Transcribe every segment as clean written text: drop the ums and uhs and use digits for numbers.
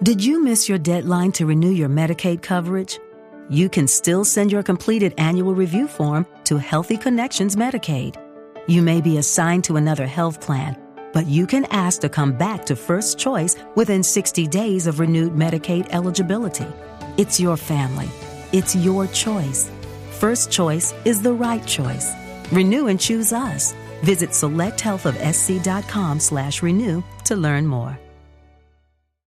Did you miss your deadline to renew your Medicaid coverage? You can still send your completed annual review form to Healthy Connections Medicaid. You may be assigned to another health plan, but you can ask to come back to First Choice within 60 days of renewed Medicaid eligibility. It's your family. It's your choice. First Choice is the right choice. Renew and choose us. Visit selecthealthofsc.com/renew to learn more.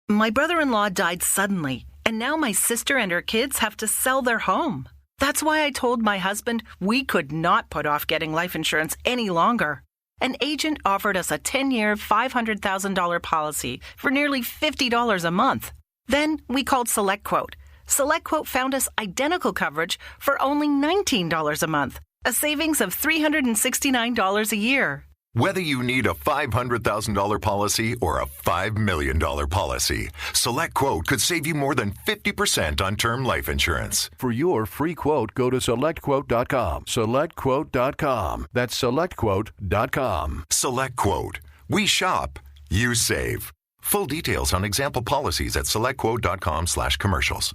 My brother-in-law died suddenly, and now my sister and her kids have to sell their home. That's why I told my husband we could not put off getting life insurance any longer. An agent offered us a 10-year, $500,000 policy for nearly $50 a month. Then we called SelectQuote. SelectQuote found us identical coverage for only $19 a month, a savings of $369 a year. Whether you need a $500,000 policy or a $5 million policy, SelectQuote could save you more than 50% on term life insurance. For your free quote, go to SelectQuote.com. SelectQuote.com. That's SelectQuote.com. SelectQuote. We shop, you save. Full details on example policies at SelectQuote.com/commercials.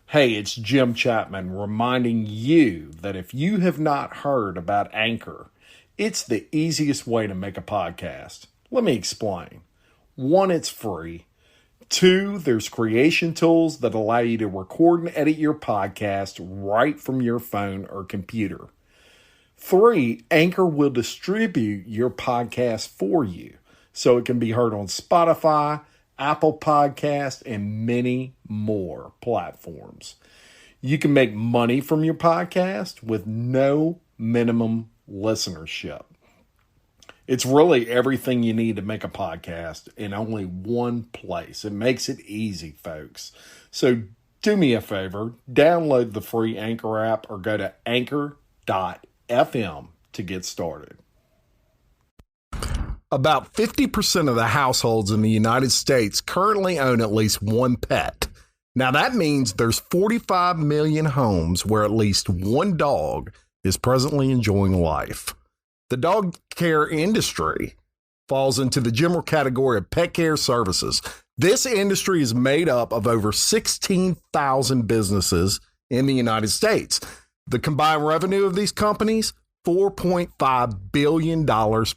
Hey, it's Jim Chapman reminding you that if you have not heard about Anchor, it's the easiest way to make a podcast. Let me explain. 1, it's free. 2, there's creation tools that allow you to record and edit your podcast right from your phone or computer. 3, Anchor will distribute your podcast for you so it can be heard on Spotify, Apple Podcast, and many more platforms. You can make money from your podcast with no minimum listenership. It's really everything you need to make a podcast in only one place. It makes it easy, folks. So do me a favor, download the free Anchor app or go to anchor.fm to get started. About 50% of the households in the United States currently own at least one pet. Now that means there's 45 million homes where at least one dog is presently enjoying life. The dog care industry falls into the general category of pet care services. This industry is made up of over 16,000 businesses in the United States. The combined revenue of these companies, $4.5 billion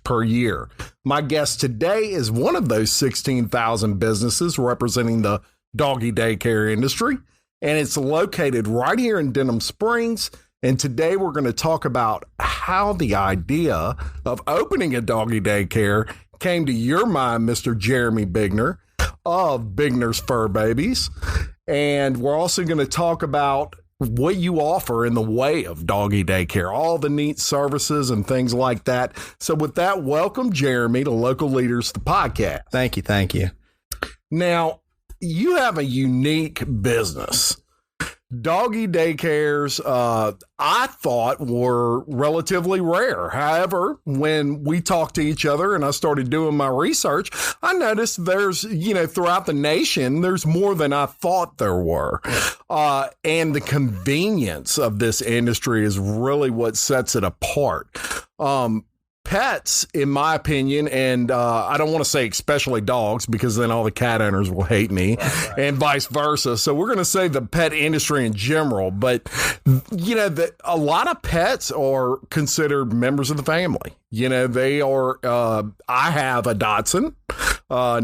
per year. My guest today is one of those 16,000 businesses representing the doggy daycare industry, and it's located right here in Denham Springs. And today we're going to talk about how the idea of opening a doggy daycare came to your mind, Mr. Jeremy Bigner of Bigner's Fur Babies. And we're also going to talk about what you offer in the way of doggy daycare, all the neat services and things like that. So with that, welcome, Jeremy, to Local Leaders, the podcast. Thank you. Thank you. Now, you have a unique business. Doggy daycares, I thought were relatively rare. However, when we talked to each other and I started doing my research, I noticed there's, throughout the nation, there's more than I thought there were. And the convenience of this industry is really what sets it apart. Pets, in my opinion, and I don't want to say especially dogs because then all the cat owners will hate me, and vice versa. So we're going to say the pet industry in general. But, a lot of pets are considered members of the family. They are, I have a Dachshund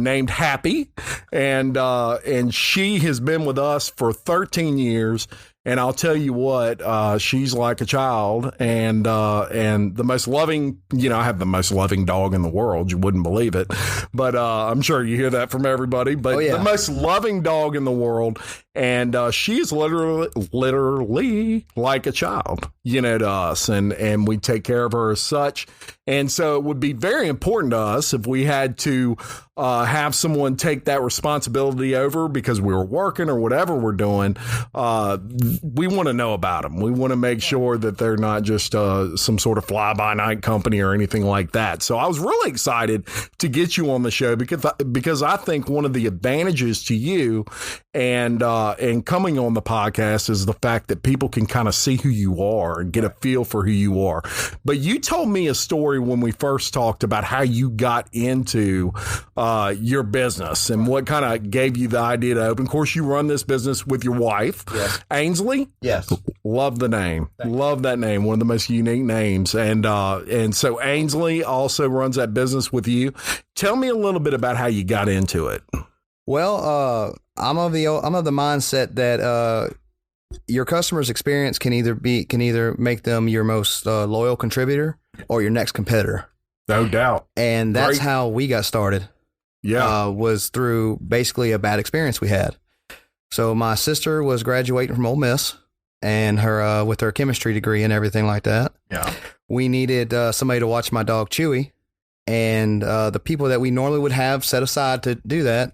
named Happy, and she has been with us for 13 years. And I'll tell you what, she's like a child, and the most loving, I have the most loving dog in the world. You wouldn't believe it, but I'm sure you hear that from everybody. But the most loving dog in the world, and she is literally like a child, to us, and we take care of her as such. And so it would be very important to us if we had to have someone take that responsibility over because we were working or whatever we're doing. We want to know about them. We want to make sure that they're not just some sort of fly-by-night company or anything like that. So I was really excited to get you on the show because I think one of the advantages to you And coming on the podcast is the fact that people can kind of see who you are and get a feel for who you are. But you told me a story when we first talked about how you got into your business and what kind of gave you the idea to open. Of course, you run this business with your wife, yes. Ainsley. Yes. Love the name. Love that name. One of the most unique names. And so Ainsley also runs that business with you. Tell me a little bit about how you got into it. Well, I'm of the mindset that your customer's experience can either make them your most loyal contributor or your next competitor. No doubt. And that's how we got started. Yeah. Was through basically a bad experience we had. So my sister was graduating from Ole Miss and her with her chemistry degree and everything like that. Yeah. We needed somebody to watch my dog Chewy, and the people that we normally would have set aside to do that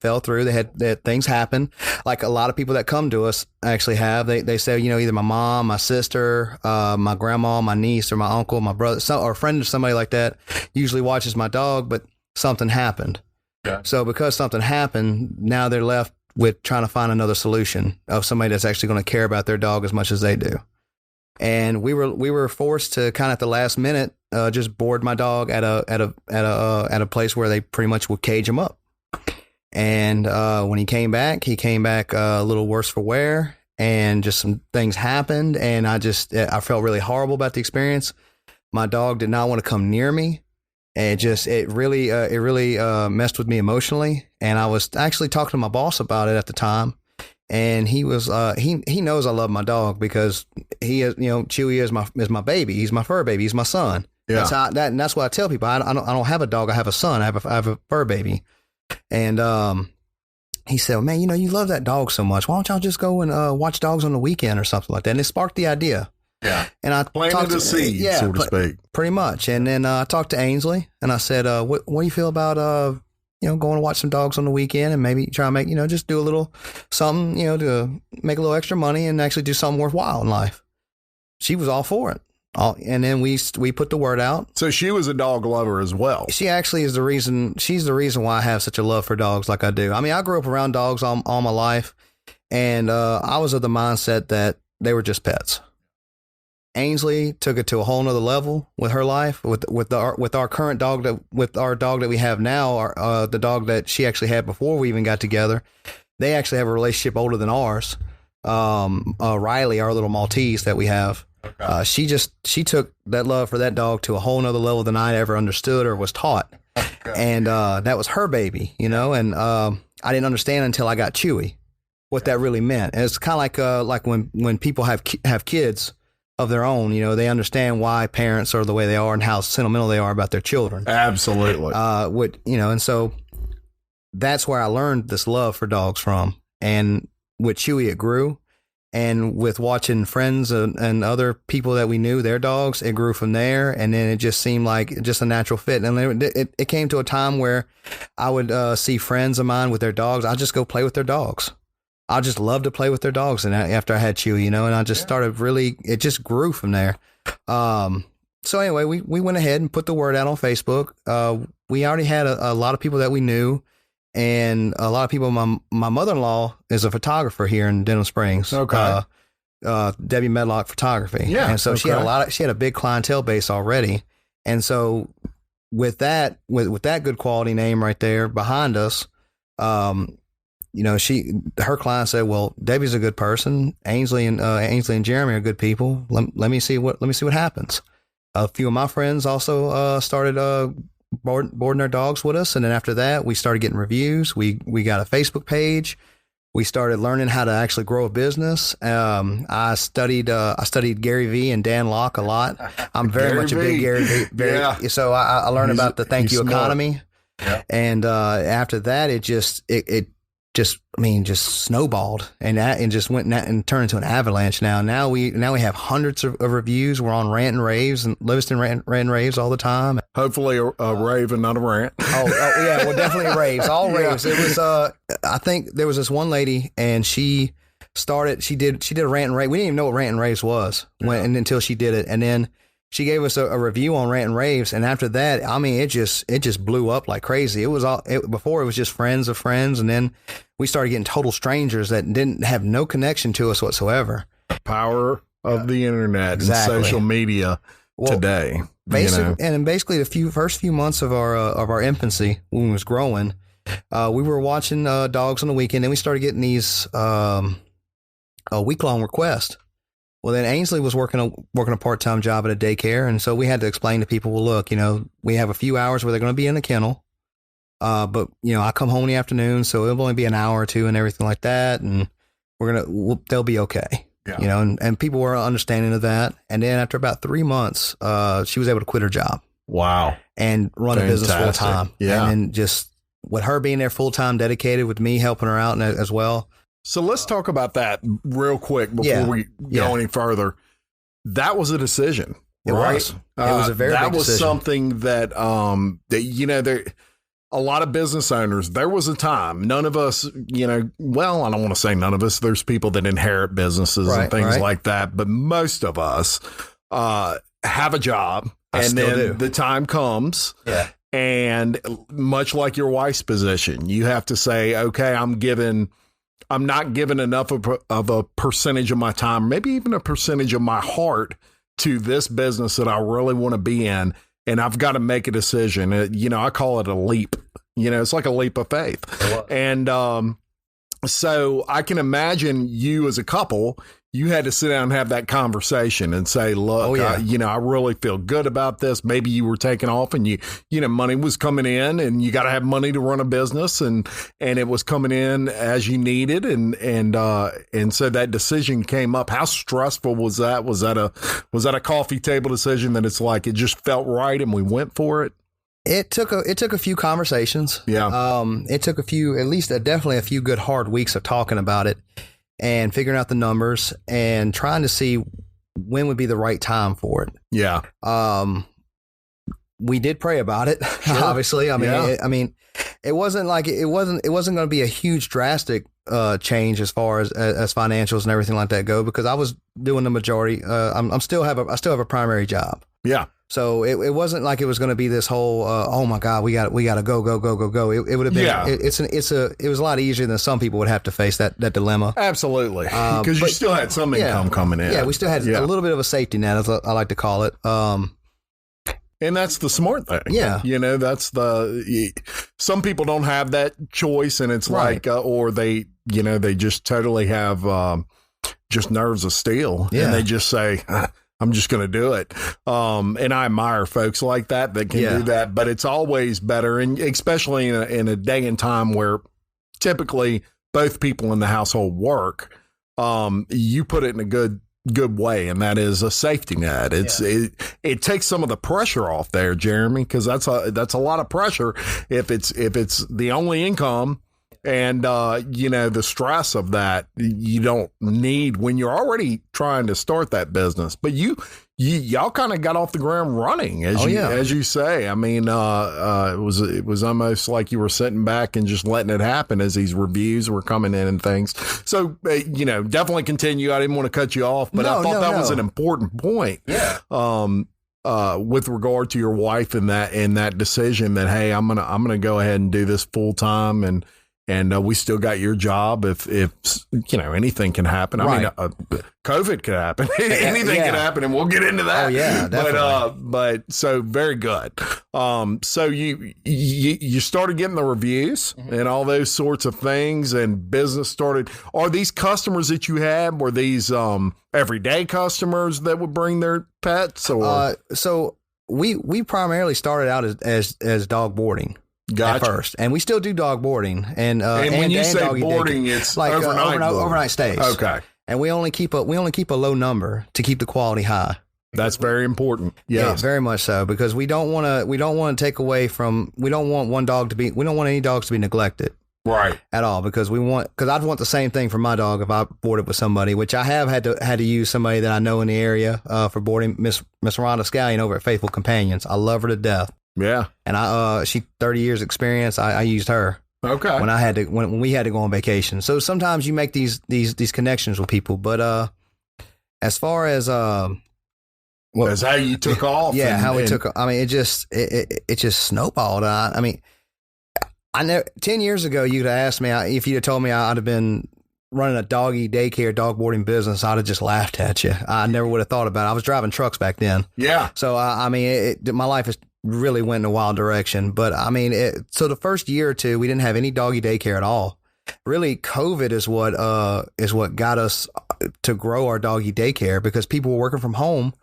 fell through. They had things happen, like a lot of people that come to us actually have. They say, either my mom, my sister, my grandma, my niece, or my uncle, my brother, or a friend of somebody like that usually watches my dog, but something happened. Yeah. So because something happened, now they're left with trying to find another solution of somebody that's actually going to care about their dog as much as they do. And we were forced to kind of at the last minute just board my dog at a place where they pretty much would cage him up. And when he came back a little worse for wear, and just some things happened, and I felt really horrible about the experience. My dog did not want to come near me, and it really messed with me emotionally. And I was actually talking to my boss about it at the time, and he was he knows I love my dog because he is, Chewy is my baby. He's my fur baby. He's my son. Yeah. That's what I tell people. I don't have a dog. I have a son. I have a fur baby. And he said, well, man, you love that dog so much. Why don't y'all just go and watch dogs on the weekend or something like that? And it sparked the idea. Yeah. And I planted the seed, so to speak. Pretty much. And then I talked to Ainsley and I said, what do you feel about, going to watch some dogs on the weekend and maybe try to make, just do a little something, to make a little extra money and actually do something worthwhile in life. She was all for it. And then we put the word out. So she was a dog lover as well. She actually is the reason. She's the reason why I have such a love for dogs like I do. I mean, I grew up around dogs all my life, and I was of the mindset that they were just pets. Ainsley took it to a whole nother level with her life, with our current dog, with our dog that we have now, the dog that she actually had before we even got together. They actually have a relationship older than ours. Riley, our little Maltese that we have. Okay. She took that love for that dog to a whole nother level than I ever understood or was taught. Okay. And that was her baby, and I didn't understand until I got Chewy what that really meant. And it's kind of like when people have kids of their own, they understand why parents are the way they are and how sentimental they are about their children. Absolutely. And so that's where I learned this love for dogs from. And with Chewy, it grew. And with watching friends and other people that we knew, their dogs, it grew from there. And then it just seemed like just a natural fit. And it came to a time where I would see friends of mine with their dogs. I'd just go play with their dogs. I just love to play with their dogs. And after I had Chewy, and I just started it just grew from there. So anyway, we went ahead and put the word out on Facebook. We already had a lot of people that we knew. And a lot of people, my mother-in-law is a photographer here in Denham Springs. Okay. Debbie Medlock Photography. Yeah. And so she had a big clientele base already. And so with that good quality name right there behind us, her client said, well, Debbie's a good person. Ainsley and Jeremy are good people. Let me see what happens. A few of my friends also started boarding their dogs with us, and then after that we started getting reviews. We got a Facebook page. We started learning how to actually grow a business. I studied Gary Vee and Dan Locke a lot. I'm very much a big Gary Vee. So I learned about the thank you economy. Yeah. And after that it just snowballed and just went and turned into an avalanche. Now we have hundreds of reviews. We're on Rant and Raves and Livingston Rant and Raves all the time. Hopefully a rave and not a rant. Oh yeah, well definitely raves, all raves. It was I think there was this one lady and she did a rant and rave. We didn't even know what Rant and Raves was until she did it, and then she gave us a review on Rant and Raves, and after that, I mean, it just blew up like crazy. It was before it was just friends of friends, and then we started getting total strangers that didn't have no connection to us whatsoever. Power of the internet and social media today. Basically, the first few months of our infancy, when we was growing, we were watching dogs on the weekend, and we started getting these week-long requests. Well, then Ainsley was working a part-time job at a daycare, and so we had to explain to people, well, look, we have a few hours where they're going to be in the kennel, but I come home in the afternoon, so it'll only be an hour or two and everything like that, and they'll be okay. Yeah. And people were understanding of that. And then after about 3 months, she was able to quit her job. Wow. And run a business full time. Yeah. And then just with her being there full time, dedicated, with me helping her out as well. So let's talk about that real quick before we go any further. That was a decision. It was. It was a very big decision. That was something that, a lot of business owners, there was a time, none of us, well, I don't want to say none of us. There's people that inherit businesses and things like that. But most of us have a job, and then the time comes. Yeah. And much like your wife's position, you have to say, okay, I'm not giving enough of a percentage of my time, maybe even a percentage of my heart to this business that I really want to be in. And I've got to make a decision. I call it a leap. It's like a leap of faith. And so I can imagine you as a couple, you had to sit down and have that conversation and say, look, I really feel good about this. Maybe you were taking off and money was coming in, and you got to have money to run a business, and it was coming in as you needed. And so that decision came up. How stressful was that? Was that a coffee table decision that it's like, it just felt right and we went for it? It took a few conversations. Yeah. It took definitely a few good hard weeks of talking about it and figuring out the numbers and trying to see when would be the right time for it. Yeah. We did pray about it. Sure. Obviously. It wasn't going to be a huge drastic change as far as financials and everything like that go, because I was doing the majority. I still have a primary job. Yeah. So it wasn't like it was going to be this whole, oh my God, we got to go. It would have been, it was a lot easier than some people would have to face that dilemma. Absolutely. Because you still had some income coming in. Yeah. We still had a little bit of a safety net, as I like to call it. And that's the smart thing. Yeah. That's some people don't have that choice, and it's like, or they just totally have just nerves of steel, and they just say, I'm just going to do it. And I admire folks like that can do that, but it's always better. And especially in a day and time where typically both people in the household work, you put it in a good way. And that is a safety net. It takes some of the pressure off there, Jeremy, because that's a lot of pressure. If it's the only income, and, the stress of that you don't need when you're already trying to start that business. But y'all kind of got off the ground running, as you say. I mean, it was almost like you were sitting back and just letting it happen as these reviews were coming in and things. So, definitely continue. I didn't want to cut you off, but I thought that was an important point. Yeah. With regard to your wife and that decision that, hey, I'm gonna go ahead and do this full time, and we still got your job. If anything can happen. I mean, COVID could happen. Anything could happen, and we'll get into that. Oh yeah, definitely. But so very good. So you started getting the reviews and all those sorts of things, and business started. Are these customers that you had, were these everyday customers that would bring their pets, or? So we primarily started out as dog boarding. Gotcha. At first, and we still do dog boarding, and when you say boarding, it's like overnight stays. Okay, and we only keep a low number to keep the quality high. That's very important. Yeah, very much so, because we don't want to take away from. We don't want any dogs to be neglected. Right. At all, because I'd want the same thing for my dog if I boarded with somebody, which I have had to use somebody that I know in the area for boarding. Miss Rhonda Scallion over at Faithful Companions. I love her to death. Yeah. And she 30 years experience. I used her. Okay. When we had to go on vacation. So sometimes you make these connections with people, but as far as That's how you took off. Yeah, how we took off. I mean, it just snowballed. I mean, 10 years ago, you'd have asked me, if you'd have told me I'd have been running a doggy daycare, dog boarding business, I'd have just laughed at you. I never would have thought about it. I was driving trucks back then. Yeah. So, I mean, my life has really went in a wild direction. But, I mean, so the first year or two, we didn't have any doggy daycare at all. Really, COVID is what got us to grow our doggy daycare, because people were working from home,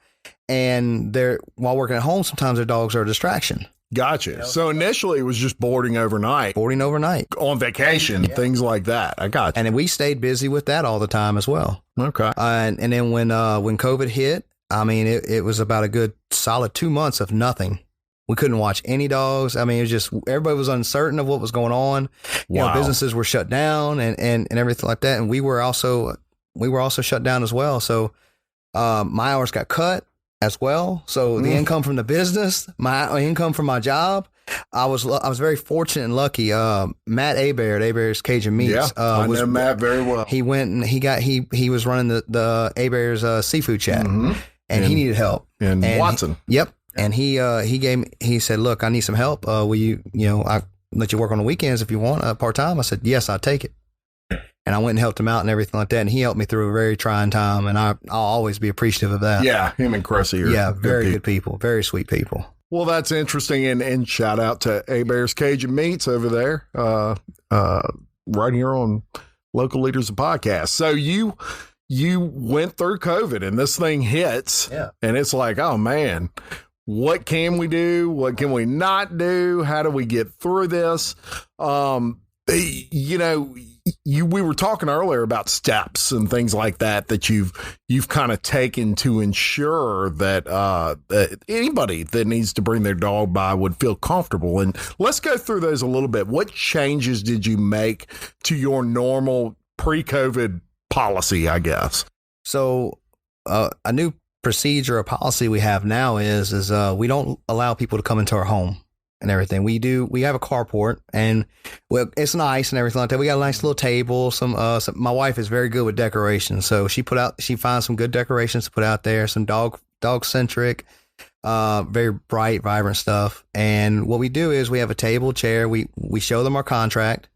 and while working at home, sometimes their dogs are a distraction. Gotcha. So initially it was just boarding overnight. On vacation, things like that. I got you. And we stayed busy with that all the time as well. Okay. And then when COVID hit, I mean, it was about a good solid 2 months of nothing. We couldn't watch any dogs. I mean, it was just, everybody was uncertain of what was going on. You know, businesses were shut down and everything like that. And we were also shut down as well. So my hours got cut as well. So the income from the business, my income from my job, I was very fortunate and lucky. Matt Abear's Cajun Meats. Yeah, I know Matt very well. He went and he was running the Abear's seafood chat, and he needed help. And Watson. Yep. And he said, look, I need some help. Will I let you work on the weekends if you want part time? I said, yes, I'll take it. And I went and helped him out and everything like that. And he helped me through a very trying time. And I'll always be appreciative of that. Yeah, him and Cressy are very good people. Very sweet people. Well, that's interesting. And shout out to Abear's Cajun Meats over there, right here on Local Leaders of Podcast. So you went through COVID and this thing hits. Yeah. And it's like, oh, man, what can we do? What can we not do? How do we get through this? We were talking earlier about steps and things like that you've kind of taken to ensure that anybody that needs to bring their dog by would feel comfortable. And let's go through those a little bit. What changes did you make to your normal pre-COVID policy, I guess? So a new procedure or policy we have now is we don't allow people to come into our home and everything. We have a carport, and it's nice and everything like that. We got a nice little table. My wife is very good with decorations, so she finds some good decorations to put out there, some dog centric, very bright, vibrant stuff. And what we do is we have a table, chair. We show them our contract.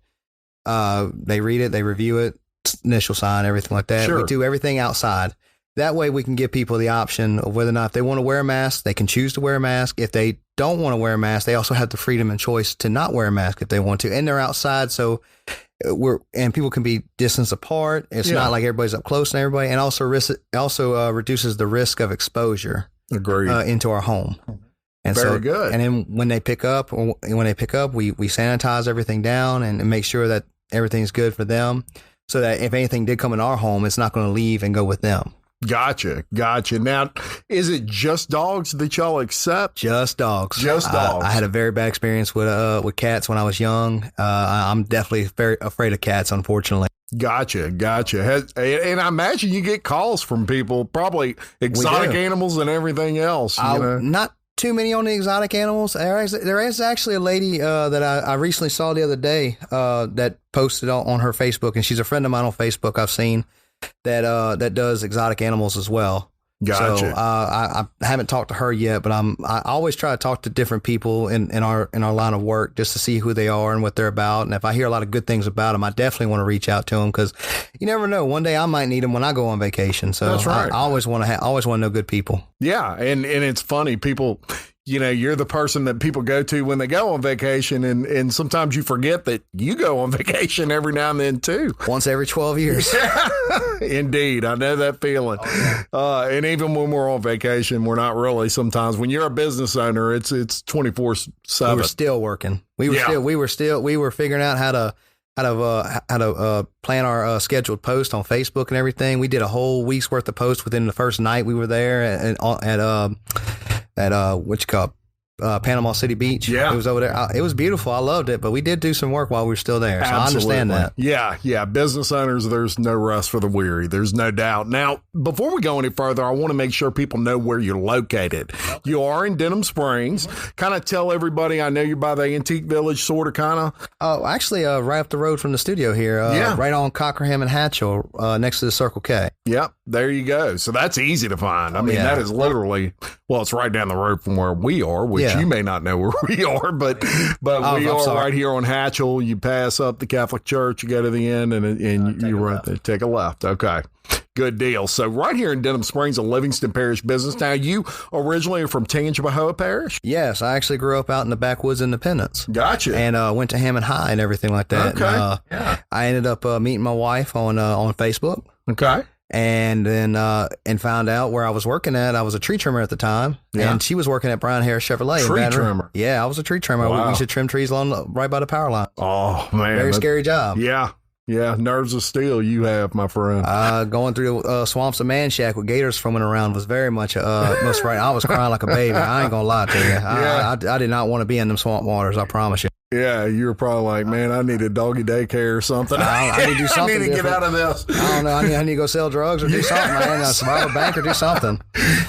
They read it, they review it, initial sign, everything like that. Sure. We do everything outside. That way we can give people the option of whether or not if they want to wear a mask, they can choose to wear a mask. If they don't want to wear a mask, they also have the freedom and choice to not wear a mask if they want to. And they're outside, so people can be distance apart. It's not like everybody's up close and everybody, and also reduces the risk of exposure. Agreed. Into our home. And very good. And then when they pick up, we sanitize everything down and make sure that everything's good for them, so that if anything did come in our home, it's not going to leave and go with them. Gotcha. Now, is it just dogs that y'all accept? Just dogs. Just dogs. I had a very bad experience with cats when I was young. I'm definitely very afraid of cats, unfortunately. Gotcha. And I imagine you get calls from people, probably exotic animals and everything else. Not too many on the exotic animals. There is actually a lady that I recently saw the other day that posted on her Facebook, and she's a friend of mine on Facebook I've seen, that does exotic animals as well. Gotcha. So I haven't talked to her yet, but I always try to talk to different people in our line of work just to see who they are and what they're about. And if I hear a lot of good things about them, I definitely want to reach out to them, because you never know. One day I might need them when I go on vacation. So that's right. I always want to know good people. Yeah, and it's funny, people. You're the person that people go to when they go on vacation, and sometimes you forget that you go on vacation every now and then too. Once every 12 years. Indeed. I know that feeling. And even when we're on vacation, we're not really sometimes. When you're a business owner, it's 24/7. We were still working. We were figuring out how to plan our scheduled post on Facebook and everything. We did a whole week's worth of posts within the first night we were there at what you call Panama City Beach. Yeah. It was over there. It was beautiful. I loved it, but we did do some work while we were still there. So Absolutely. I understand that. Yeah. Business owners, there's no rest for the weary. There's no doubt. Now, before we go any further, I want to make sure people know where you're located. Okay. You are in Denham Springs. Kind of tell everybody, I know you're by the Antique Village, sort of, kind of. Oh, actually, right up the road from the studio here. Right on Cockerham and Hatchell, next to the Circle K. Yep, there you go. So that's easy to find. I mean, that is literally, well, it's right down the road from where we are, which you may not know where we are, but we are right here on Hatchell. You pass up the Catholic Church, you go to the end, and you're right there. Take a left. Okay. Good deal. So right here in Denham Springs, a Livingston Parish business. Now, you originally are from Tangipahoa Parish? Yes, I actually grew up out in the backwoods Independence. Gotcha. And went to Hammond High and everything like that. Okay. And, I ended up meeting my wife on Facebook. Okay. And then and found out where I was working at. I was a tree trimmer at the time, and she was working at Brown Harris Chevrolet. Tree trimmer? Yeah, I was a tree trimmer. Wow. We used to trim trees right by the power line. Oh, man. Very scary job. Yeah. Yeah, nerves of steel you have, my friend. Going through the swamps of Manchac with gators swimming around was very much most right. I was crying like a baby. I ain't gonna lie to you. I did not want to be in them swamp waters. I promise you. Yeah, you were probably like, man, I need a doggy daycare or something. I need to do something. I need to different. get out of this. I don't know. I need to go sell drugs or do something. Man, survive a bank or do something.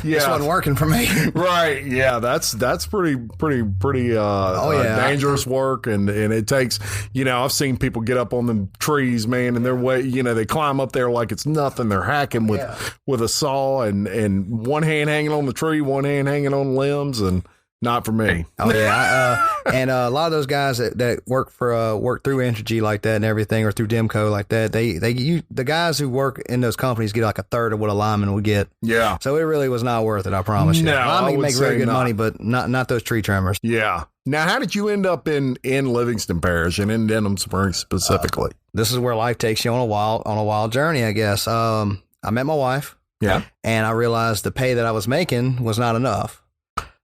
This wasn't working for me. Right. Yeah. That's pretty dangerous work, and it takes. I've seen people get up on them trees, man, and they climb up there like it's nothing. They're hacking with a saw and one hand hanging on the tree, one hand hanging on limbs, and. Not for me. Oh yeah, and a lot of those guys that work through Entergy like that and everything, or through Demco like that, the guys who work in those companies get like a third of what a lineman would get. Yeah. So it really was not worth it. I promise you. No, linemen make very good money, but not those tree trimmers. Yeah. Now, how did you end up in Livingston Parish and in Denham Springs specifically? This is where life takes you on a wild journey, I guess. I met my wife. Yeah. And I realized the pay that I was making was not enough.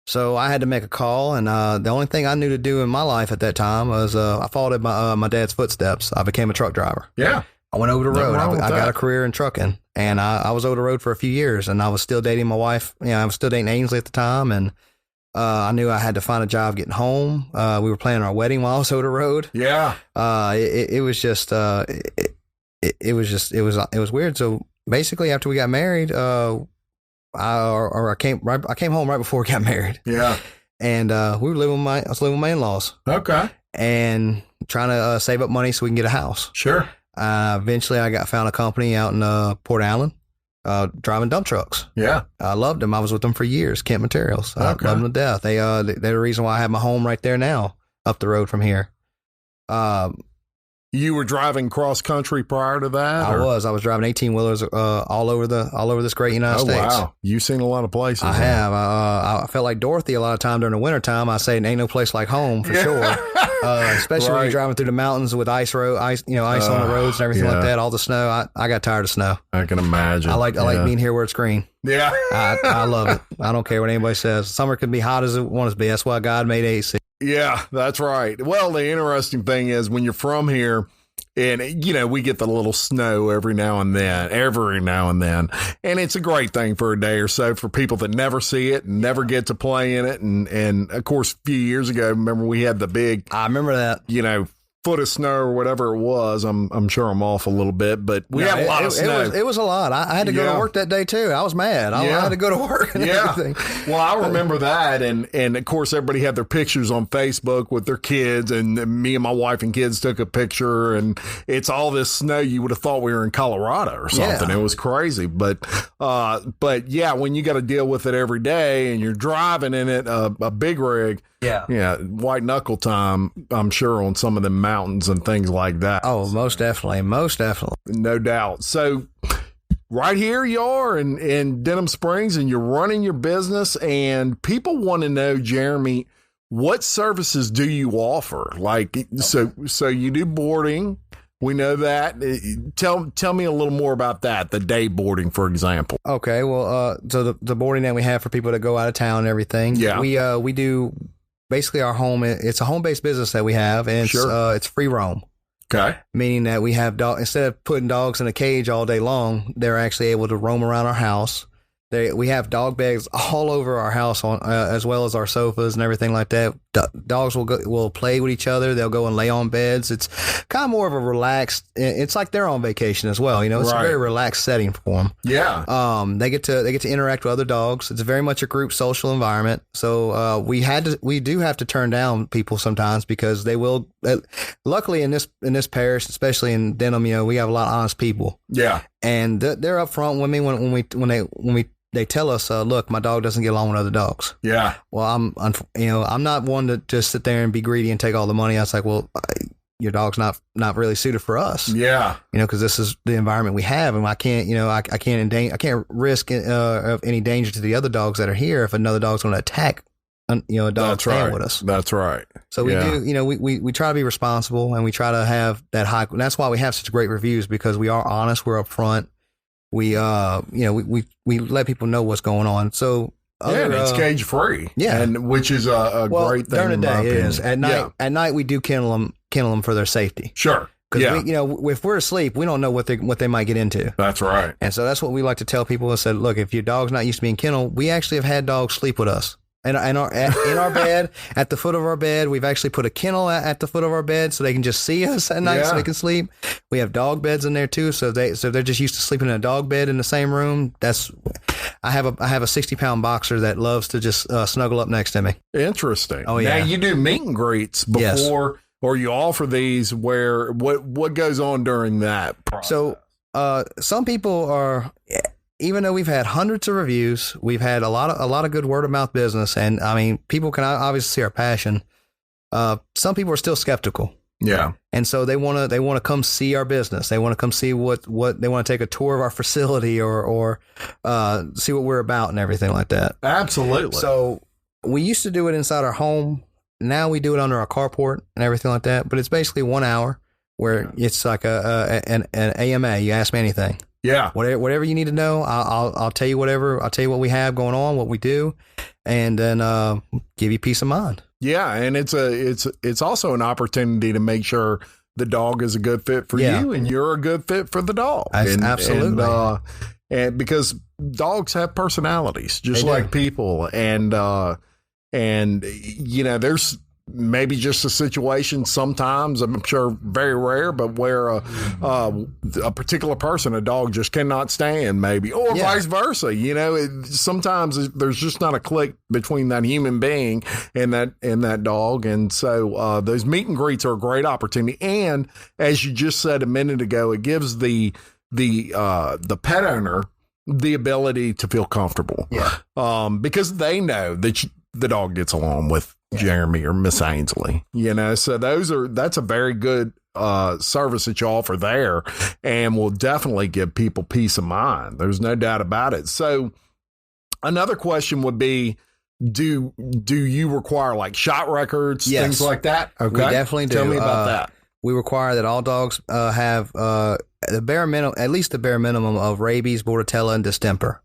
So I had to make a call, and the only thing I knew to do in my life at that time was I followed in my dad's footsteps. I became a truck driver. Yeah. I went over the road. I got a career in trucking, and I was over the road for a few years, and I was still dating my wife. I was still dating Ainsley at the time, and I knew I had to find a job getting home. We were planning our wedding while I was over the road. Yeah. It was weird. So basically, after we got married, I came home right before we got married. Yeah. And I was living with my in-laws. Okay. And trying to save up money so we can get a house. Sure. Eventually I found a company out in Port Allen, driving dump trucks. Yeah. I loved them. I was with them for years, Kent Materials. I loved them to death. They're the reason why I have my home right there now, up the road from here. You were driving cross country prior to that? I was driving 18-wheelers all over this great United States. Oh, wow. You've seen a lot of places. I have. I felt like Dorothy a lot of time during the wintertime. I say, ain't no place like home for sure. Especially when you're driving through the mountains with ice on the roads and everything like that. All the snow. I got tired of snow. I can imagine. I like being here where it's green. Yeah. I love it. I don't care what anybody says. Summer can be hot as it wants to be. That's why God made AC. Yeah, that's right. Well, the interesting thing is when you're from here, and, we get the little snow every now and then, and it's a great thing for a day or so for people that never see it and never get to play in it. And of course, a few years ago, remember we had the big, I remember that, foot of snow or whatever it was. I'm sure I'm off a little bit, but we had a lot of snow. It was a lot. I had to go to work that day too. I was mad. I had to go to work and everything. Well, I remember that. And of course, everybody had their pictures on Facebook with their kids, and me and my wife and kids took a picture, and it's all this snow. You would have thought we were in Colorado or something. It was crazy. But yeah, when you got to deal with it every day and you're driving in it, a big rig. Yeah, white knuckle time, I'm sure, on some of the mountains and things like that. Oh, most definitely. No doubt. So right here you are in Denham Springs, and you're running your business, and people want to know, Jeremy, what services do you offer? Like, so you do boarding. We know that. Tell me a little more about that, the day boarding, for example. Okay, well, so the boarding that we have for people that go out of town and everything. Yeah. We do... Basically, our home, it's a home-based business that we have, and it's free roam. Okay. Meaning that we have instead of putting dogs in a cage all day long, they're actually able to roam around our house. We have dog beds all over our house, as well as our sofas and everything like that. Dogs will play with each other. They'll go and lay on beds. It's kind of more of a relaxed. It's like they're on vacation as well. It's a very relaxed setting for them. Yeah. They get to interact with other dogs. It's very much a group social environment. So we do have to turn down people sometimes because they will. Luckily in this parish, especially in Denham, we have a lot of honest people. Yeah. And they're upfront with me when they tell us, look, my dog doesn't get along with other dogs. Yeah. Well, I'm not one to just sit there and be greedy and take all the money. I was like, well, your dog's not really suited for us. Yeah. Because this is the environment we have, and I can't, I can't risk of any danger to the other dogs that are here if another dog's going to attack, a dog staying with us. That's right. So we do, we try to be responsible, and we try to have that high. And that's why we have such great reviews, because we are honest, we're upfront. We let people know what's going on. So and it's cage free. Yeah, and which is a great thing. During the day, it is. At night, At night we do kennel them for their safety. Sure. Because if we're asleep, we don't know what they might get into. That's right. And so that's what we like to tell people. I said, look, if your dog's not used to being kenneled, we actually have had dogs sleep with us. In our bed, at the foot of our bed, we've actually put a kennel at the foot of our bed so they can just see us at night so they can sleep. We have dog beds in there too, so they're just used to sleeping in a dog bed in the same room. I have a 60-pound boxer that loves to just snuggle up next to me. Interesting. Oh yeah. Now you do meet and greets before, or you offer these. Where what goes on during that process? So some people are. Even though we've had hundreds of reviews, we've had a lot of good word of mouth business, and I mean, people can obviously see our passion. Some people are still skeptical. Yeah, and so they want to come see our business. They want to come see what they want to take a tour of our facility or see what we're about and everything like that. Absolutely. So we used to do it inside our home. Now we do it under our carport and everything like that. But it's basically 1 hour where it's like an AMA. You ask me anything. Yeah. Whatever you need to know, I'll tell you whatever. I'll tell you what we have going on, what we do, and then give you peace of mind. Yeah, and it's also an opportunity to make sure the dog is a good fit for you, and you're a good fit for the dog. Absolutely. And because dogs have personalities, just like people, and there's maybe just a situation sometimes, I'm sure very rare, but where a particular person, a dog just cannot stand maybe, or vice versa. Sometimes there's just not a click between that human being and that dog. And so those meet and greets are a great opportunity. And as you just said a minute ago, it gives the pet owner the ability to feel comfortable. Yeah. Because they know that the dog gets along with Jeremy or Miss Ainsley, so that's a very good service that you offer there, and will definitely give people peace of mind. There's no doubt about it. So another question would be, do you require like shot records, things like that? Okay. We definitely do. Tell me about that. We require that all dogs have the bare minimum, at least the bare minimum of rabies, bordetella, and distemper.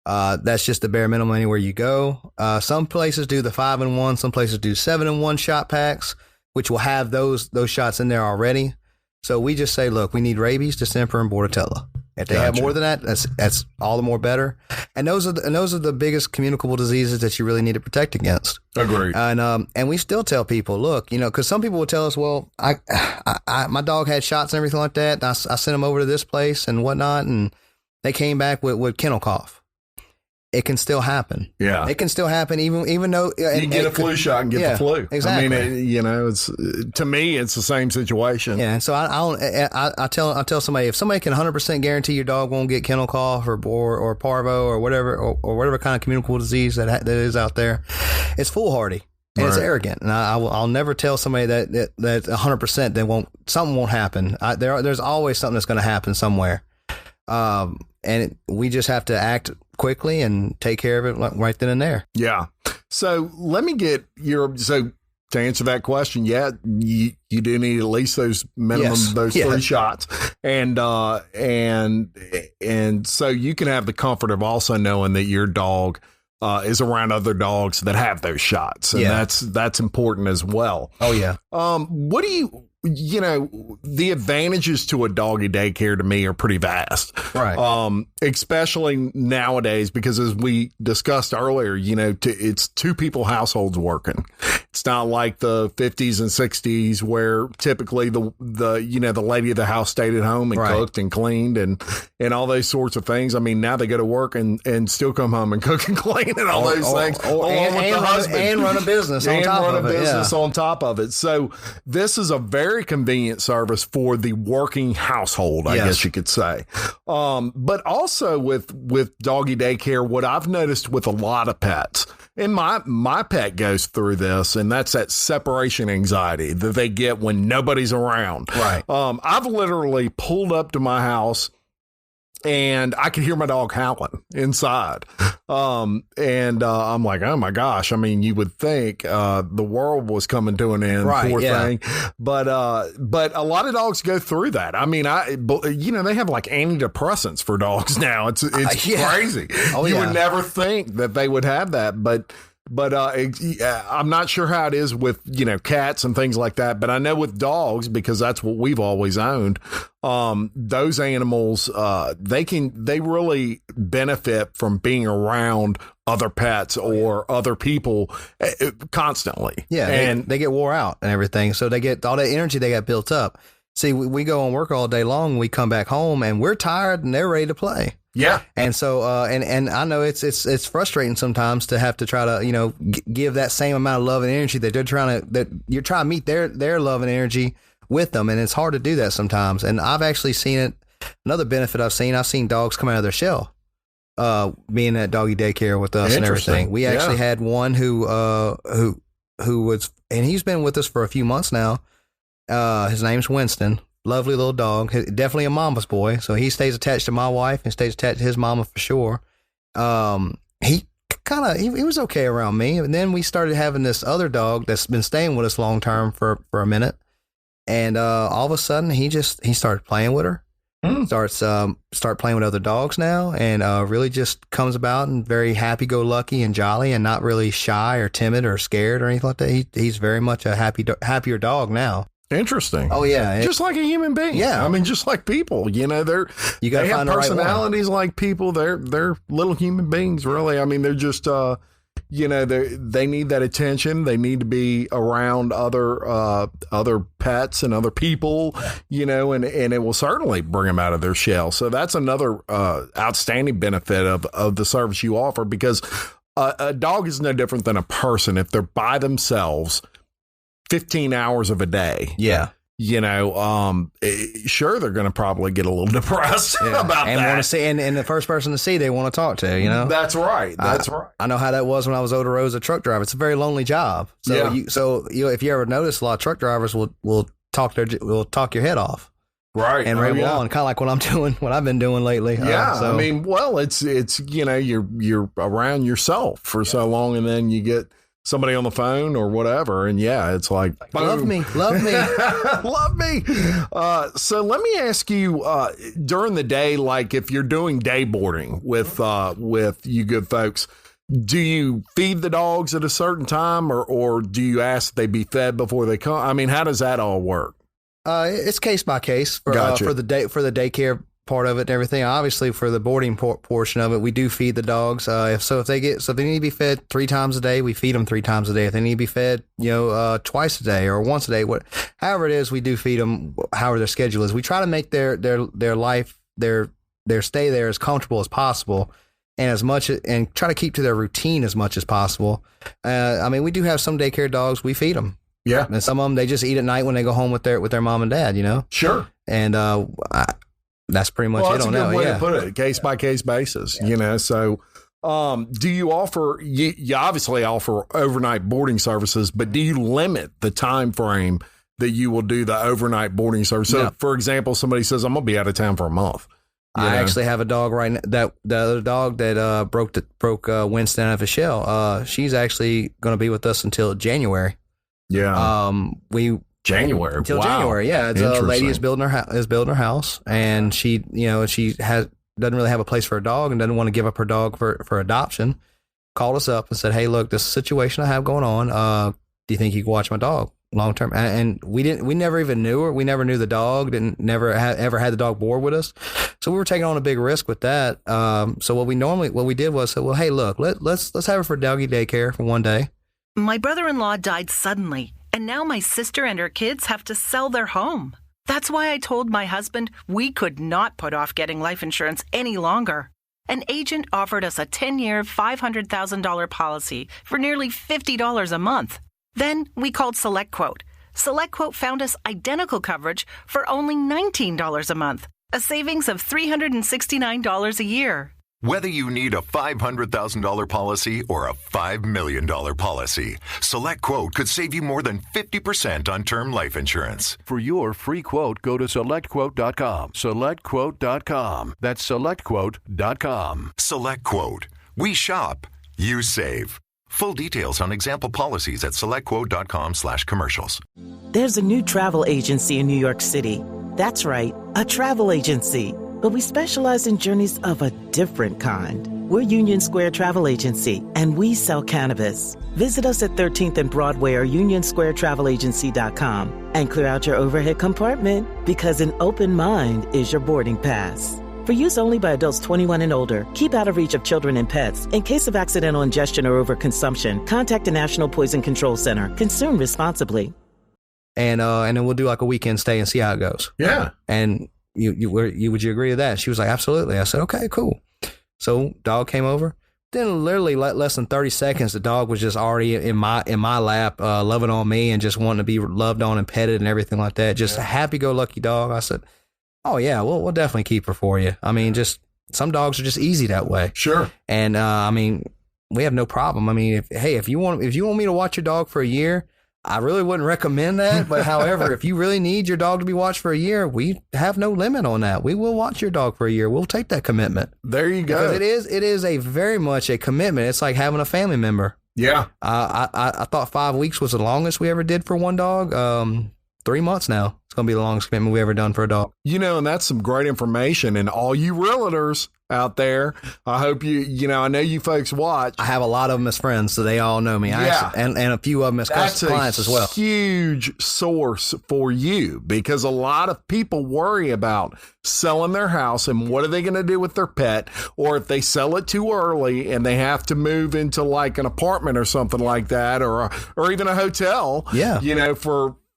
That's just the bare minimum anywhere you go. Some places do the 5-in-1, some places do 7-in-1 shot packs, which will have those shots in there already. So we just say, look, we need rabies, distemper, and bordetella. If they have more than that, that's all the more better. And those are the biggest communicable diseases that you really need to protect against. Agreed. And we still tell people, look, because some people will tell us, well, I my dog had shots and everything like that. And I sent them over to this place and whatnot, and they came back with kennel cough. It can still happen. Yeah, it can still happen, even though you can get a flu shot and get the flu. Exactly. I mean, it's to me, it's the same situation. Yeah, and so I tell somebody, if somebody can 100% guarantee your dog won't get kennel cough or parvo or whatever kind of communicable disease that is out there, it's foolhardy and it's arrogant. And I'll never tell somebody that 100% something won't happen. There's always something that's going to happen somewhere. And we just have to act quickly and take care of it right then and there. Yeah. So let me get to answer that question. Yeah, you do need at least those minimum, those 3 shots. And so you can have the comfort of also knowing that your dog is around other dogs that have those shots. And that's important as well. Oh yeah. the advantages to a doggy daycare to me are pretty vast. Right. Especially nowadays, because as we discussed earlier, it's two people households working. It's not like the 50s and 60s where typically the lady of the house stayed at home and cooked and cleaned and all those sorts of things. I mean, now they go to work and still come home and cook and clean and all those things. And run a business on top of it. So this is a very convenient service for the working household, I guess you could say. But also with doggy daycare, what I've noticed with a lot of pets, and my pet goes through this, and that's that separation anxiety that they get when nobody's around. Right. I've literally pulled up to my house and I could hear my dog howling inside. I'm like, oh my gosh. I mean, you would think the world was coming to an end, poor thing. But a lot of dogs go through that. I mean, they have like antidepressants for dogs now. It's crazy. You would never think that they would have that, but I'm not sure how it is with, cats and things like that. But I know with dogs, because that's what we've always owned, those animals, they really benefit from being around other pets or other people constantly. Yeah. And they get wore out and everything. So they get all that energy they got built up. See, we go and work all day long. We come back home and we're tired and they're ready to play. Yeah. And so, and I know it's frustrating sometimes to have to try to, give that same amount of love and energy that you're trying to meet their love and energy with them. And it's hard to do that sometimes. And I've actually seen it. Another benefit I've seen dogs come out of their shell, being at doggy daycare with us and everything. We actually had one who was, and he's been with us for a few months now. His name's Winston. Lovely little dog. Definitely a mama's boy. So he stays attached to my wife and stays attached to his mama for sure. He was okay around me. And then we started having this other dog that's been staying with us long term for a minute. And all of a sudden he started playing with her. Start playing with other dogs now, and really just comes about and very happy-go-lucky and jolly, and not really shy or timid or scared or anything like that. He's very much a happier dog now. Interesting. Oh yeah, just like a human being. Yeah, I mean, just like people. They have personalities like people. They're little human beings, really. I mean, they're just they need that attention. They need to be around other pets and other people, and it will certainly bring them out of their shell. So that's another outstanding benefit of the service you offer, because a dog is no different than a person. If they're by themselves 15 hours of a day. Yeah. Sure, they're going to probably get a little depressed about and that. Want to see, and the first person to see, they want to talk to, That's right. That's right. I know how that was when I was over as a truck driver. It's a very lonely job. So, if you ever notice, a lot of truck drivers will talk your head off. Right. And ramble on, kind of like what I've been doing lately. Yeah. I mean, well, it's, you're around yourself for so long, and then you get somebody on the phone or whatever, and it's like, love me love me. So let me ask you, during the day, like if you're doing day boarding with you good folks, do you feed the dogs at a certain time, or do you ask they be fed before they come? I mean, how does that all work? It's case by case for the daycare part of it and everything. Obviously, for the boarding portion of it, we do feed the dogs. If they need to be fed 3 times a day, we feed them 3 times a day. If they need to be fed, twice a day or once a day, however it is, we do feed them. However their schedule is, we try to make their life, their stay there as comfortable as possible, and try to keep to their routine as much as possible. I mean, we do have some daycare dogs. We feed them. Yeah, and some of them they just eat at night when they go home with their mom and dad. Sure. And that's pretty much it on that. That's a good way to put it, case by case basis, So, do you offer? You obviously offer overnight boarding services, but do you limit the time frame that you will do the overnight boarding service? So, for example, somebody says, "I'm going to be out of town for a month." I actually have a dog right now. That the other dog that broke Winston out of his shell. She's actually going to be with us until January. Yeah. January. Until January, yeah. It's a lady is building her house, and she doesn't really have a place for a dog and doesn't want to give up her dog for adoption. Called us up and said, "Hey, look, this situation I have going on. Do you think you can watch my dog?" long term. And we never even knew her. We never knew the dog. Ever had the dog board with us. So we were taking on a big risk with that. So what we did was say, well, hey, look, let's have her for doggy daycare for one day. My brother-in-law died suddenly, and now my sister and her kids have to sell their home. That's why I told my husband we could not put off getting life insurance any longer. An agent offered us a 10-year, $500,000 policy for nearly $50 a month. Then we called SelectQuote. SelectQuote found us identical coverage for only $19 a month, a savings of $369 a year. Whether you need a $500,000 policy or a $5 million policy, SelectQuote could save you more than 50% on term life insurance. For your free quote, go to SelectQuote.com. SelectQuote.com. That's SelectQuote.com. SelectQuote. We shop, you save. Full details on example policies at SelectQuote.com/commercials. There's a new travel agency in New York City. That's right, a travel agency. But we specialize in journeys of a different kind. We're Union Square Travel Agency, and we sell cannabis. Visit us at 13th and Broadway or unionsquaretravelagency.com and clear out your overhead compartment, because an open mind is your boarding pass. For use only by adults 21 and older, keep out of reach of children and pets. In case of accidental ingestion or overconsumption, contact the National Poison Control Center. Consume responsibly. And then we'll do like a weekend stay and see how it goes. Yeah. And would you agree to that? She was like, absolutely. I said, okay, cool. So dog came over. Then literally less than 30 seconds, the dog was just already in my lap, loving on me and just wanting to be loved on and petted and everything like that. Just a happy-go-lucky dog. I said, oh yeah, we'll definitely keep her for you. I mean, just some dogs are just easy that way. Sure. And I mean, we have no problem. I mean, if you want me to watch your dog for a year, I really wouldn't recommend that. But however, if you really need your dog to be watched for a year, we have no limit on that. We will watch your dog for a year. We'll take that commitment. There you go. Because it is a very much a commitment. It's like having a family member. Yeah. I thought 5 weeks was the longest we ever did for one dog. 3 months now. It's going to be the longest commitment we ever done for a dog. You know, and that's some great information. And all you realtors out there, I hope I know you folks watch. I have a lot of them as friends, so they all know me. Yeah. And a few of them as clients as well. Huge source for you, because a lot of people worry about selling their house and what are they going to do with their pet, or if they sell it too early and they have to move into like an apartment or something like that, or even a hotel. Yeah.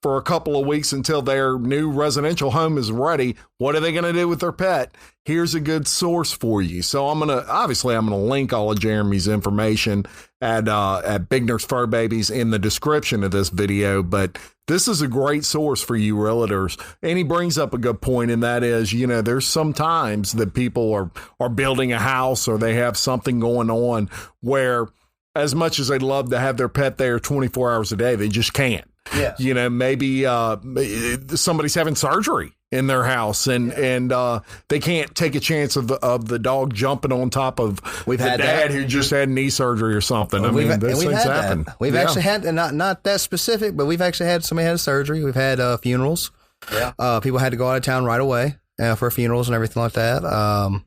For a couple of weeks until their new residential home is ready. What are they going to do with their pet? Here's a good source for you. So I'm going to link all of Jeremy's information at Bigner's Fur Babies in the description of this video. But this is a great source for you realtors. And he brings up a good point, and that is, there's some times that people are building a house or they have something going on where, as much as they'd love to have their pet there 24 hours a day, they just can't. Yeah. Maybe somebody's having surgery in their house and they can't take a chance of the dog jumping on top of the dad who just had knee surgery or something. Those things happen. We've actually had, and not that specific, but we've actually had somebody had surgery. We've had funerals. Yeah. People had to go out of town right away for funerals and everything like that.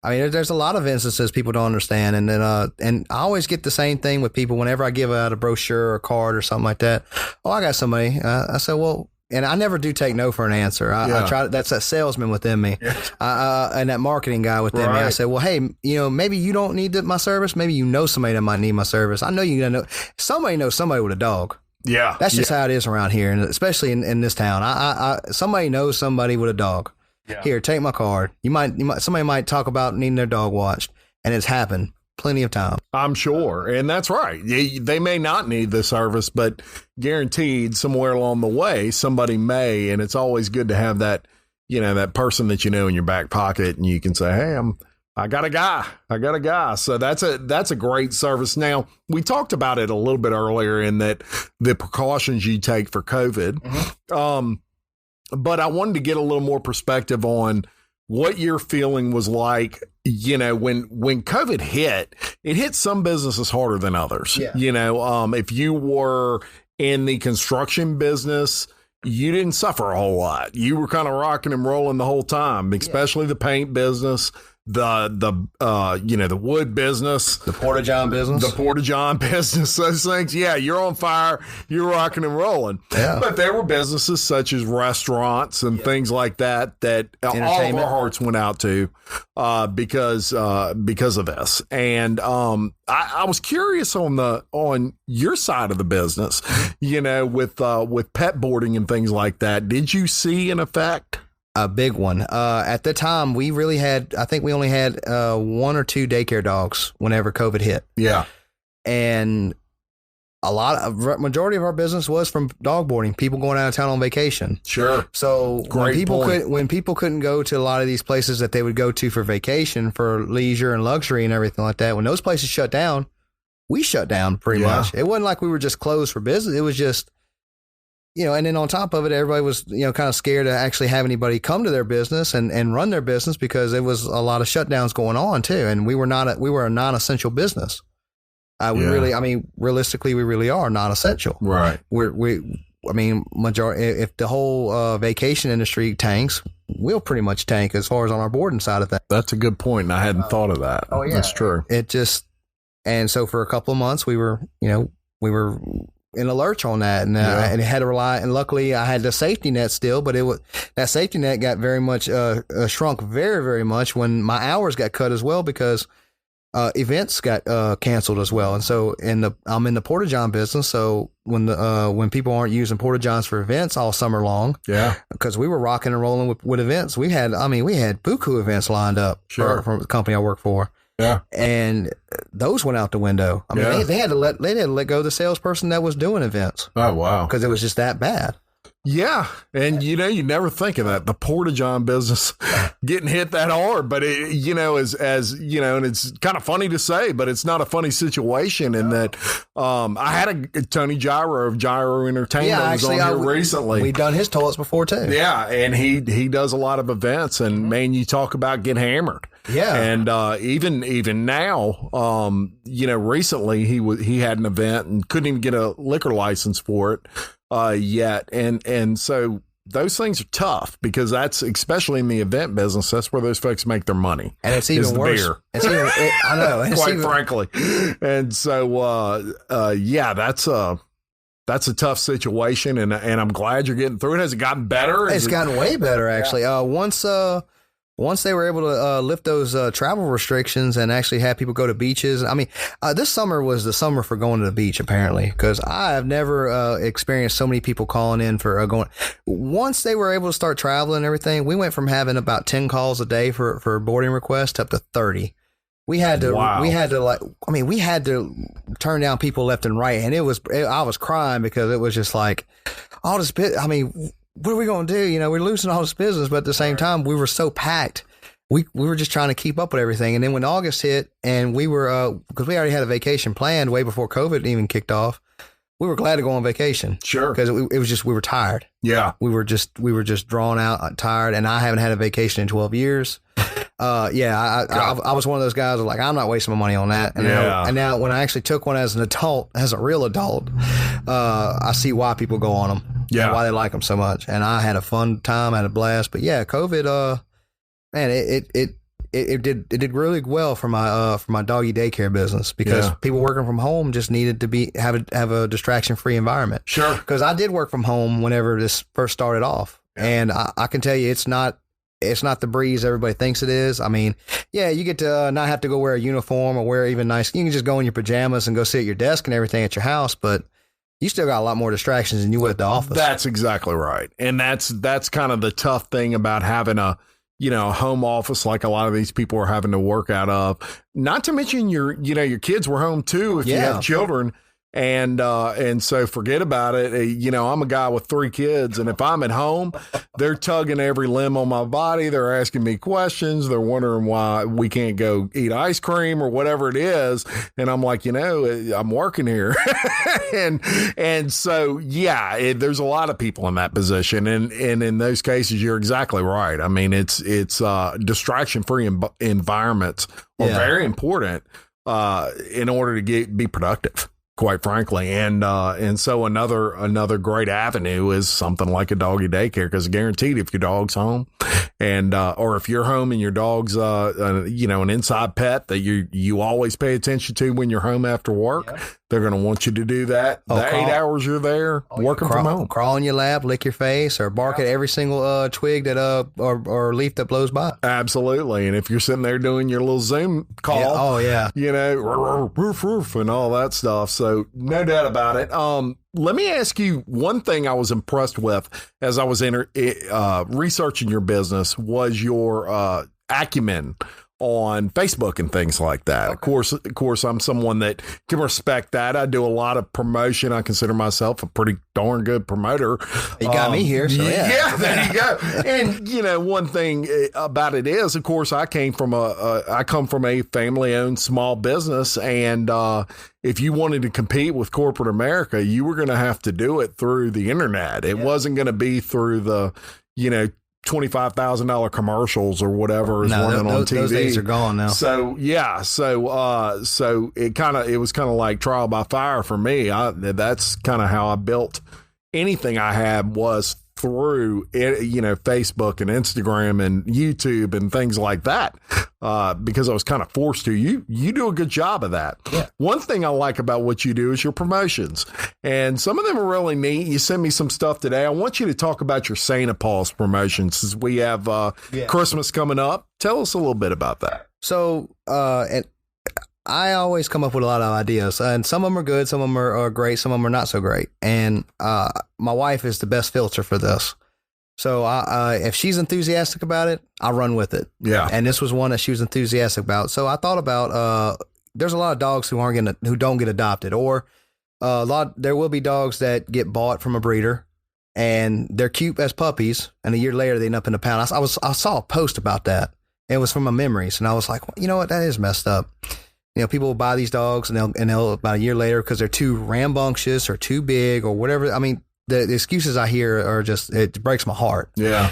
I mean, there's a lot of instances people don't understand. And then, and I always get the same thing with people whenever I give out a brochure or a card or something like that. Oh, I got somebody. I said, well, and I never do take no for an answer. I try. That's that salesman within me, and that marketing guy within me. I said, well, hey, maybe you don't need my service. Maybe you know somebody that might need my service. I know you know somebody knows somebody with a dog. Yeah. That's just how it is around here. And especially in this town, somebody knows somebody with a dog. Yeah. Here, take my card. Somebody might talk about needing their dog watched, and it's happened plenty of times. I'm sure. And that's right. They may not need the service, but guaranteed somewhere along the way, somebody may. And it's always good to have that, that person that in your back pocket, and you can say, hey, I got a guy. So that's a great service. Now, we talked about it a little bit earlier in that the precautions you take for COVID. Mm-hmm. But I wanted to get a little more perspective on what your feeling was like, when COVID hit, it hit some businesses harder than others. Yeah. If you were in the construction business, you didn't suffer a whole lot. You were kind of rocking and rolling the whole time, especially the paint business. the wood business, the Porta-John business, those things. Yeah, you're on fire, you're rocking and rolling. Yeah. But there were businesses such as restaurants and things like that all of our hearts went out to because of this. And I was curious on your side of the business, with pet boarding and things like that. Did you see an effect? A big one. At the time, we only had 1 or 2 daycare dogs whenever COVID hit. Yeah. And majority of our business was from dog boarding, people going out of town on vacation. Sure. So when people couldn't go to a lot of these places that they would go to for vacation, for leisure and luxury and everything like that, when those places shut down, we shut down pretty much. It wasn't like we were just closed for business. It was just, and then on top of it, everybody was, kind of scared to actually have anybody come to their business and run their business because there was a lot of shutdowns going on too. And we were a non-essential business. Realistically, we really are non-essential. Right. Majority, if the whole vacation industry tanks, we'll pretty much tank as far as on our boarding side of things. That's a good point. And I hadn't thought of that. Oh yeah. That's true. And so for a couple of months we were in a lurch on that, and it had to rely. And luckily, I had the safety net still, but that safety net got very much shrunk very, very much when my hours got cut as well because events got canceled as well. And so I'm in the Porta-John business, so when people aren't using Porta-Johns for events all summer long, because we were rocking and rolling with events, we had buku events lined up from the company I work for. Yeah. And those went out the window. They had to let go of the salesperson that was doing events. Oh, wow. Because it was just that bad. Yeah. And, you never think of that. The Porta-John business getting hit that hard. But, and it's kind of funny to say, but it's not a funny situation in that I had a Tony Gyro of Gyro Entertainment was on here recently. We've done his toilets before, too. Yeah. And he does a lot of events. And, man, you talk about getting hammered. Yeah. And even now, recently he had an event and couldn't even get a liquor license for it yet. And so those things are tough because that's, especially in the event business, that's where those folks make their money. And it's even worse. Beer. I know. Quite frankly. And so, that's a tough situation. And I'm glad you're getting through it. Has it gotten better? It's gotten way better, actually. Once they were able to lift those travel restrictions and actually have people go to beaches. This summer was the summer for going to the beach, apparently, because I have never experienced so many people calling in for going. Once they were able to start traveling and everything, we went from having about 10 calls a day for boarding requests up to 30. We had to turn down people left and right. And I was crying because it was just like all this what are we going to do? We're losing all this business, but at the same time, we were so packed. We were just trying to keep up with everything. And then when August hit and we were, because we already had a vacation planned way before COVID even kicked off, we were glad to go on vacation. Sure. Because it was just, we were tired. Yeah. We were just drawn out, tired. And I haven't had a vacation in 12 years. I was one of those guys who I'm not wasting my money on that. And now when I actually took one as an adult, as a real adult, I see why people go on them. Yeah. And why they like them so much. And I had a fun time, I had a blast. But yeah, COVID, man, it did really well for my doggy daycare business because people working from home just needed to have a distraction free environment. Sure. Because I did work from home whenever this first started off. Yeah. And I can tell you it's not the breeze everybody thinks it is. You get to not have to go wear a uniform or wear even nice. You can just go in your pajamas and go sit at your desk and everything at your house, but you still got a lot more distractions than you would at the office. That's exactly right. And that's kind of the tough thing about having a home office like a lot of these people are having to work out of. Not to mention your kids were home too if you have children. And so forget about it. I'm a guy with 3 kids, and if I'm at home, they're tugging every limb on my body. They're asking me questions. They're wondering why we can't go eat ice cream or whatever it is. And I'm like, I'm working here. and so, there's a lot of people in that position. And in those cases, you're exactly right. It's distraction-free environments are very important in order to be productive. quite frankly. And so another great avenue is something like a doggy daycare, because guaranteed if your dog's home and, or if you're home and your dog's, an inside pet that you always pay attention to when you're home after work, they're going to want you to do that. The 8 hours you're there working from home. Crawl in your lap, lick your face, or bark at every single twig that or leaf that blows by. Absolutely. And if you're sitting there doing your little Zoom call, roof, roof, and all that stuff. So no doubt about it. Let me ask you one thing I was impressed with as I was researching your business was your acumen on Facebook and things like that. Okay. Of course, I'm someone that can respect that. I do a lot of promotion. I consider myself a pretty darn good promoter. You got me here. So yeah, there you go. And, one thing about it is, of course, I come from a family owned small business. And, if you wanted to compete with corporate America, you were going to have to do it through the internet. It wasn't going to be through the, $25,000 commercials or whatever is running on TV. Those days are gone now. So it was kind of like trial by fire for me. That's kind of how I built anything I had, was through Facebook and Instagram and YouTube and things like that, because I was kind of forced to. You do a good job of that. Yeah. One thing I like about what you do is your promotions, and some of them are really neat. You sent me some stuff today. I want you to talk about your Santa Paws promotions, as we have Christmas coming up. Tell us a little bit about that. So, and I always come up with a lot of ideas, and some of them are good, some of them are great, some of them are not so great. And my wife is the best filter for this. So if she's enthusiastic about it, I run with it. Yeah. And this was one that she was enthusiastic about. So I thought about there's a lot of dogs who don't get adopted, or there will be dogs that get bought from a breeder and they're cute as puppies, and a year later they end up in a pound. I saw a post about that. It was from my memories, and I was like, well, you know what, that is messed up. People will buy these dogs and they'll about a year later, because they're too rambunctious or too big or whatever. I mean, the excuses I hear are just, it breaks my heart. Yeah.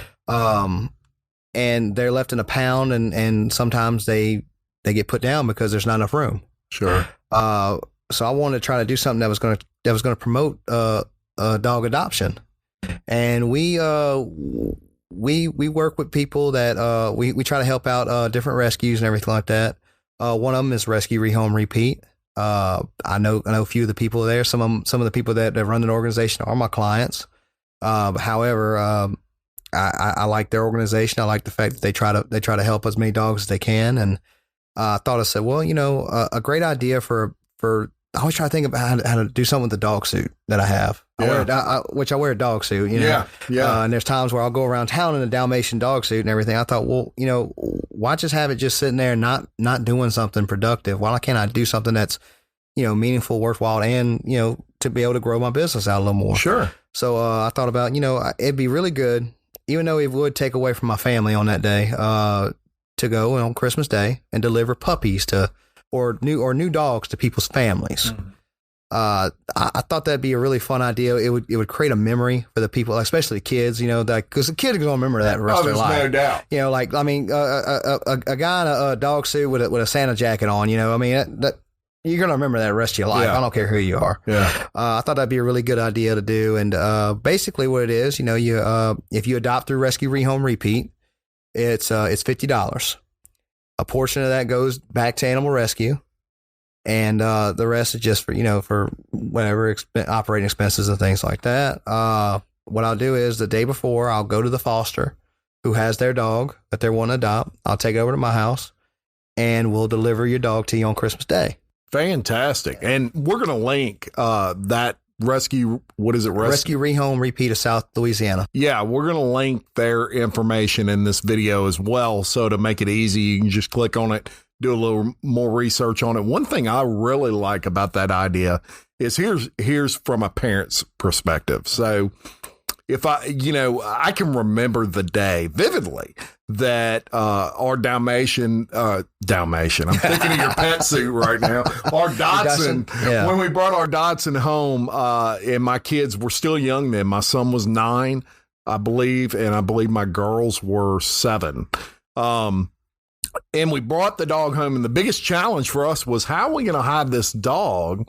And they're left in a pound, and sometimes they get put down because there's not enough room. Sure. So I wanted to try to do something that was going to promote dog adoption. And we work with people that we try to help out different rescues and everything like that. One of them is Rescue, Rehome, Repeat. I know a few of the people there. Some of the people that run an organization are my clients. However, I like their organization. I like the fact that they try to help as many dogs as they can. And I said, well, a great idea for I always try to think about how to do something with the dog suit that I have. I wear a dog suit, Yeah. And there's times where I'll go around town in a Dalmatian dog suit and everything. I thought, well, why just have it just sitting there and not doing something productive? Why can't I do something that's, meaningful, worthwhile, and, to be able to grow my business out a little more? Sure. So I thought about, it'd be really good, even though it would take away from my family on that day, to go on Christmas Day and deliver puppies or new dogs to people's families. Mm-hmm. I thought that'd be a really fun idea. It would create a memory for the people, especially the kids, because the kids are going to remember that the rest of their life. No doubt. A guy in a dog suit with a Santa jacket on, that you're going to remember that the rest of your life. Yeah. I don't care who you are. Yeah. I thought that'd be a really good idea to do. And basically what it is, if you adopt through Rescue, Rehome, Repeat, it's $50. A portion of that goes back to animal rescue, and the rest is just for whatever operating expenses and things like that. What I'll do is the day before, I'll go to the foster who has their dog that they want to adopt. I'll take it over to my house, and we'll deliver your dog to you on Christmas Day. Fantastic. And we're going to link that Rescue, what is it? Rescue, Rehome, Repeat of South Louisiana. Yeah, we're going to link their information in this video as well. So to make it easy, you can just click on it, do a little more research on it. One thing I really like about that idea is here's from a parent's perspective. So if I can remember the day vividly that our Dalmatian, I'm thinking of your pet suit right now, our Dachshund, when we brought our Dachshund home, and my kids were still young then. My son was 9, I believe, and I believe my girls were 7. And we brought the dog home, and the biggest challenge for us was, how are we going to hide this dog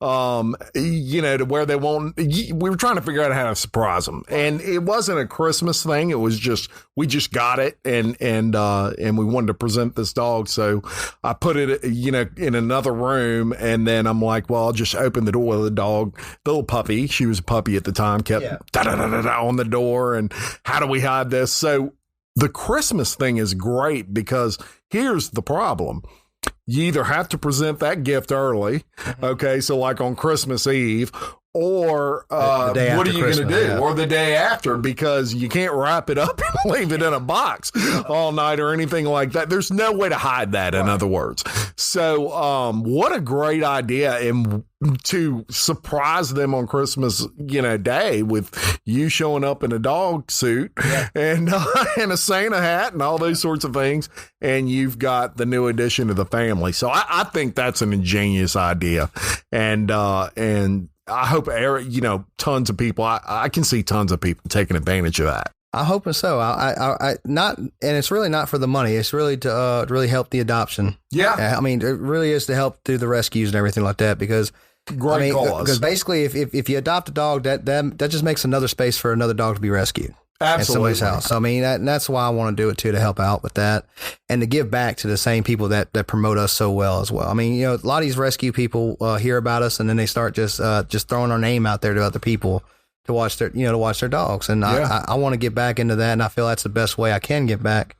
to where they won't. We were trying to figure out how to surprise them, and it wasn't a Christmas thing. It was just we just got it, and we wanted to present this dog. So I put it, in another room, and then I'm like, well, I'll just open the door of the dog, the little puppy. She was a puppy at the time. Kept da-da-da-da-da on the door, and how do we hide this? So the Christmas thing is great because here's the problem. You either have to present that gift early, okay, so like on Christmas Eve, or what are you going to do? Yeah. Or the day after, because you can't wrap it up and leave it in a box all night or anything like that. There's no way to hide that, in other words. So what a great idea, and to surprise them on Christmas, Day with you showing up in a dog suit and a Santa hat and all those sorts of things, and you've got the new addition to the family. So I think that's an ingenious idea, and I hope, tons of people. I can see tons of people taking advantage of that. I hope so. I not, and it's really not for the money. It's really to really help the adoption. Yeah, I mean, it really is to help through the rescues and everything like that. Because great cause. Because basically, if you adopt a dog, that just makes another space for another dog to be rescued. Absolutely. At somebody's house. So, I mean, that's why I want to do it too, to help out with that and to give back to the same people that promote us so well as well. I mean, a lot of these rescue people hear about us, and then they start just throwing our name out there to other people to watch their dogs. And I want to get back into that, and I feel that's the best way I can get back.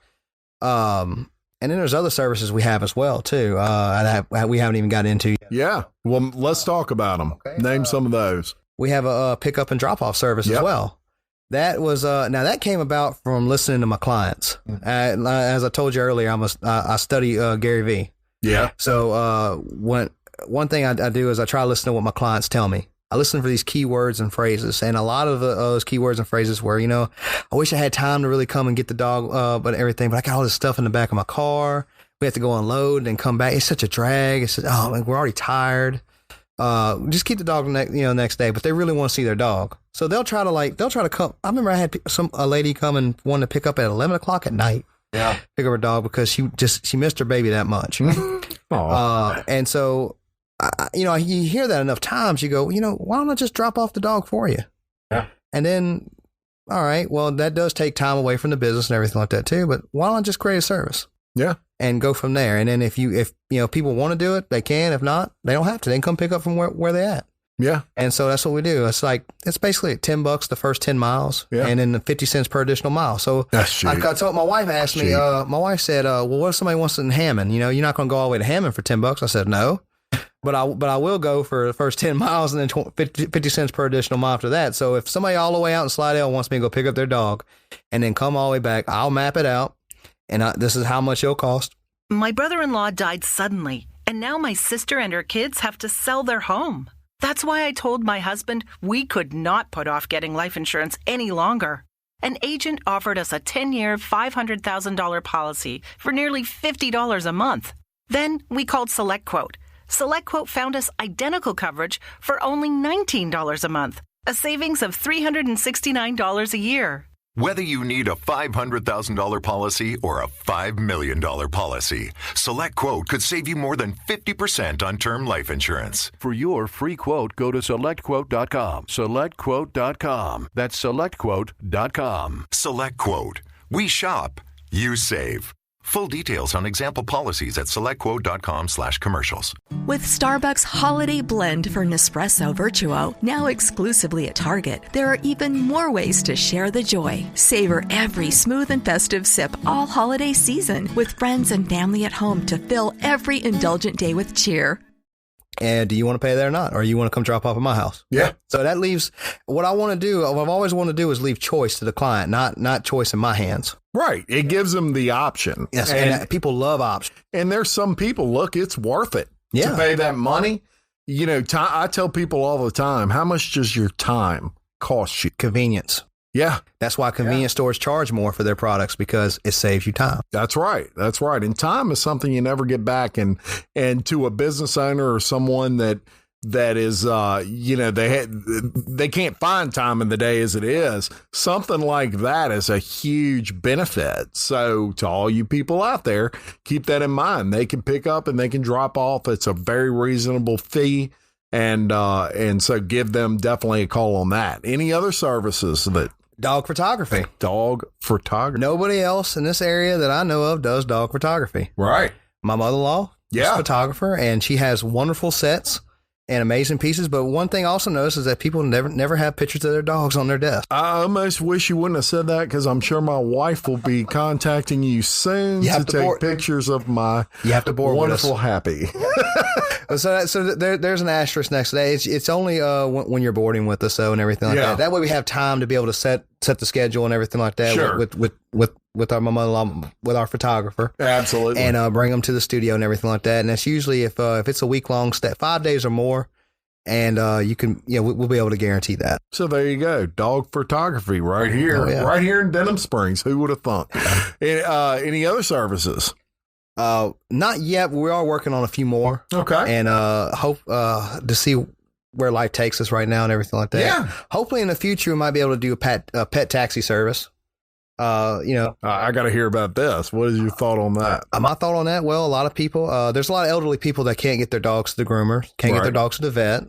And then there's other services we have as well too. We haven't even got into yet. Yeah. Well, let's talk about them. Okay. Name some of those. We have a pickup and drop off service as well. That was now that came about from listening to my clients. As I told you earlier, I study Gary Vee. Yeah. So one thing I do is I try to listen to what my clients tell me. I listen for these keywords and phrases, and a lot of those keywords and phrases were, I wish I had time to really come and get the dog, but everything. But I got all this stuff in the back of my car. We have to go unload and come back. It's such a drag. It's we're already tired. Just keep the dog next day. But they really want to see their dog. So they'll try to come. I remember I had a lady come and wanted to pick up at 11 o'clock at night. Yeah. Pick up her dog because she missed her baby that much. And so, you hear that enough times, you go, why don't I just drop off the dog for you? Yeah. And then, all right, well, that does take time away from the business and everything like that too. But why don't I just create a service? Yeah. And go from there. And then if people want to do it, they can. If not, they don't have to. They can come pick up from where they're at. Yeah. And so that's what we do. It's basically $10 the first 10 miles and then 50 cents per additional mile. So that's cheap. I told my wife asked me, my wife said, well, what if somebody wants it in Hammond? You're not going to go all the way to Hammond for $10. I said, no, but I will go for the first 10 miles and then 50 cents per additional mile after that. So if somebody all the way out in Slidell wants me to go pick up their dog and then come all the way back, I'll map it out. And this is how much it'll cost. My brother-in-law died suddenly, and now my sister and her kids have to sell their home. That's why I told my husband we could not put off getting life insurance any longer. An agent offered us a 10-year, $500,000 policy for nearly $50 a month. Then we called SelectQuote. SelectQuote found us identical coverage for only $19 a month, a savings of $369 a year. Whether you need a $500,000 policy or a $5 million policy, SelectQuote could save you more than 50% on term life insurance. For your free quote, go to SelectQuote.com. SelectQuote.com. That's SelectQuote.com. SelectQuote. We shop, you save. Full details on example policies at SelectQuote.com/commercials. With Starbucks Holiday Blend for Nespresso Virtuo, now exclusively at Target, there are even more ways to share the joy. Savor every smooth and festive sip all holiday season with friends and family at home to fill every indulgent day with cheer. And do you want to pay there or not? Or you want to come drop off at my house? Yeah. So that leaves what I want to do. What I've always wanted to do is leave choice to the client, not choice in my hands. Right. It gives them the option. Yes. And people love options. And there's some people, look, it's worth it to pay that money. I tell people all the time, how much does your time cost you? Convenience. Yeah. That's why convenience stores charge more for their products, because it saves you time. That's right. That's right. And time is something you never get back. And to a business owner or someone that is, they can't find time in the day as it is, something like that is a huge benefit. So to all you people out there, keep that in mind. They can pick up and they can drop off. It's a very reasonable fee. And so give them definitely a call on that. Any other services that Dog photography. Dog photography. Nobody else in this area that I know of does dog photography. Right. My mother-in-law is Yeah. a photographer, and she has wonderful sets and amazing pieces. But one thing I also notice is that people never have pictures of their dogs on their desk. I almost wish you wouldn't have said that, because I'm sure my wife will be contacting you soon to take pictures of my wonderful Happy. So there's an asterisk next to that. It's only when you're boarding with us, and everything like that. That way we have time to be able to set the schedule and everything like that. Sure. With our mother-in-law, with our photographer. Absolutely. And bring them to the studio and everything like that. And that's usually if it's a week-long stay, 5 days or more. And we'll be able to guarantee that. So there you go. Dog photography right here. Oh, yeah. Right here in Denham Springs. Who would have thought? Any other services? Not yet. We are working on a few more. Okay. And hope to see where life takes us right now and everything like that. Yeah. Hopefully in the future we might be able to do a pet taxi service. I got to hear about this. What is your thought on that? My thought on that? Well, a lot of people, there's a lot of elderly people that can't get their dogs to the groomer, can't get their dogs to the vet,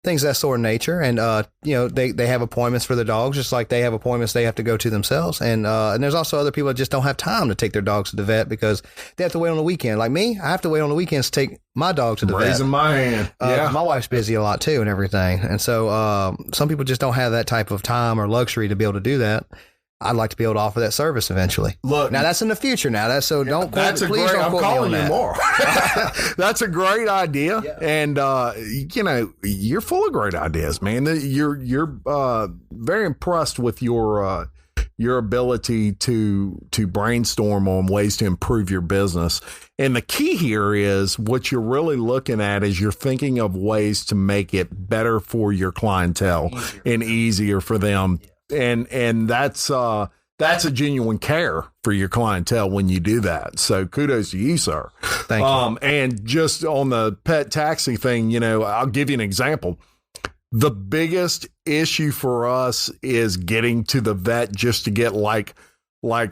things of that sort of nature. And, they have appointments for their dogs, just like they have appointments they have to go to themselves. And there's also other people that just don't have time to take their dogs to the vet because they have to wait on the weekend. Like me, I have to wait on the weekends to take my dog to the vet. Raising my hand. Yeah. My wife's busy a lot too and everything. And so some people just don't have that type of time or luxury to be able to do that. I'd like to be able to offer that service eventually. Look, now that's in the future. Now that's so don't. That's quote, please don't I'm quote calling me on you that. more. That's a great idea, and you're full of great ideas, man. You're very impressed with your ability to brainstorm on ways to improve your business. And the key here is what you're really looking at is you're thinking of ways to make it better for your clientele and easier for them. And that's a genuine care for your clientele when you do that. So kudos to you, sir. Thank you. And just on the pet taxi thing, I'll give you an example. The biggest issue for us is getting to the vet just to get like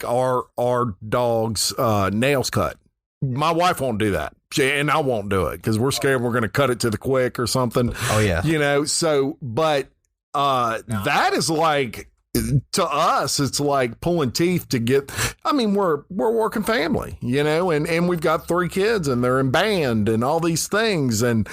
our dog's nails cut. My wife won't do that. And I won't do it because we're scared we're going to cut it to the quick or something. Oh yeah. That is like, to us, it's like pulling teeth to get. I mean, we're a working family, and we've got 3 kids and they're in band and all these things, and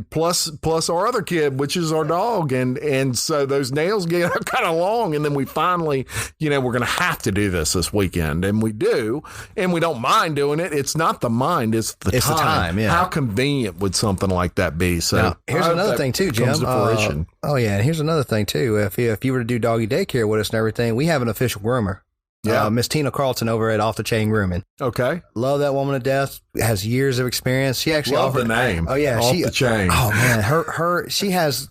plus our other kid, which is our dog, and so those nails get kind of long, and then we finally, we're going to have to do this weekend, and we do, and we don't mind doing it. It's not the mind, it's the time. Yeah. How convenient would something like that be? So now, here's another thing too, Jim. And here's another thing too. If you were to do Doggie Daycare with us and everything, we have an official groomer. Yeah. Miss Tina Carlton over at Off the Chain Grooming. Okay. Love that woman to death. Has years of experience. She actually love offered the name. Oh yeah, Off the Chain. Oh man, she has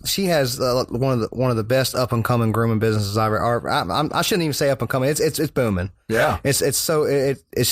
one of the best up and coming grooming businesses I've ever. I shouldn't even say up and coming. It's booming. Yeah. It's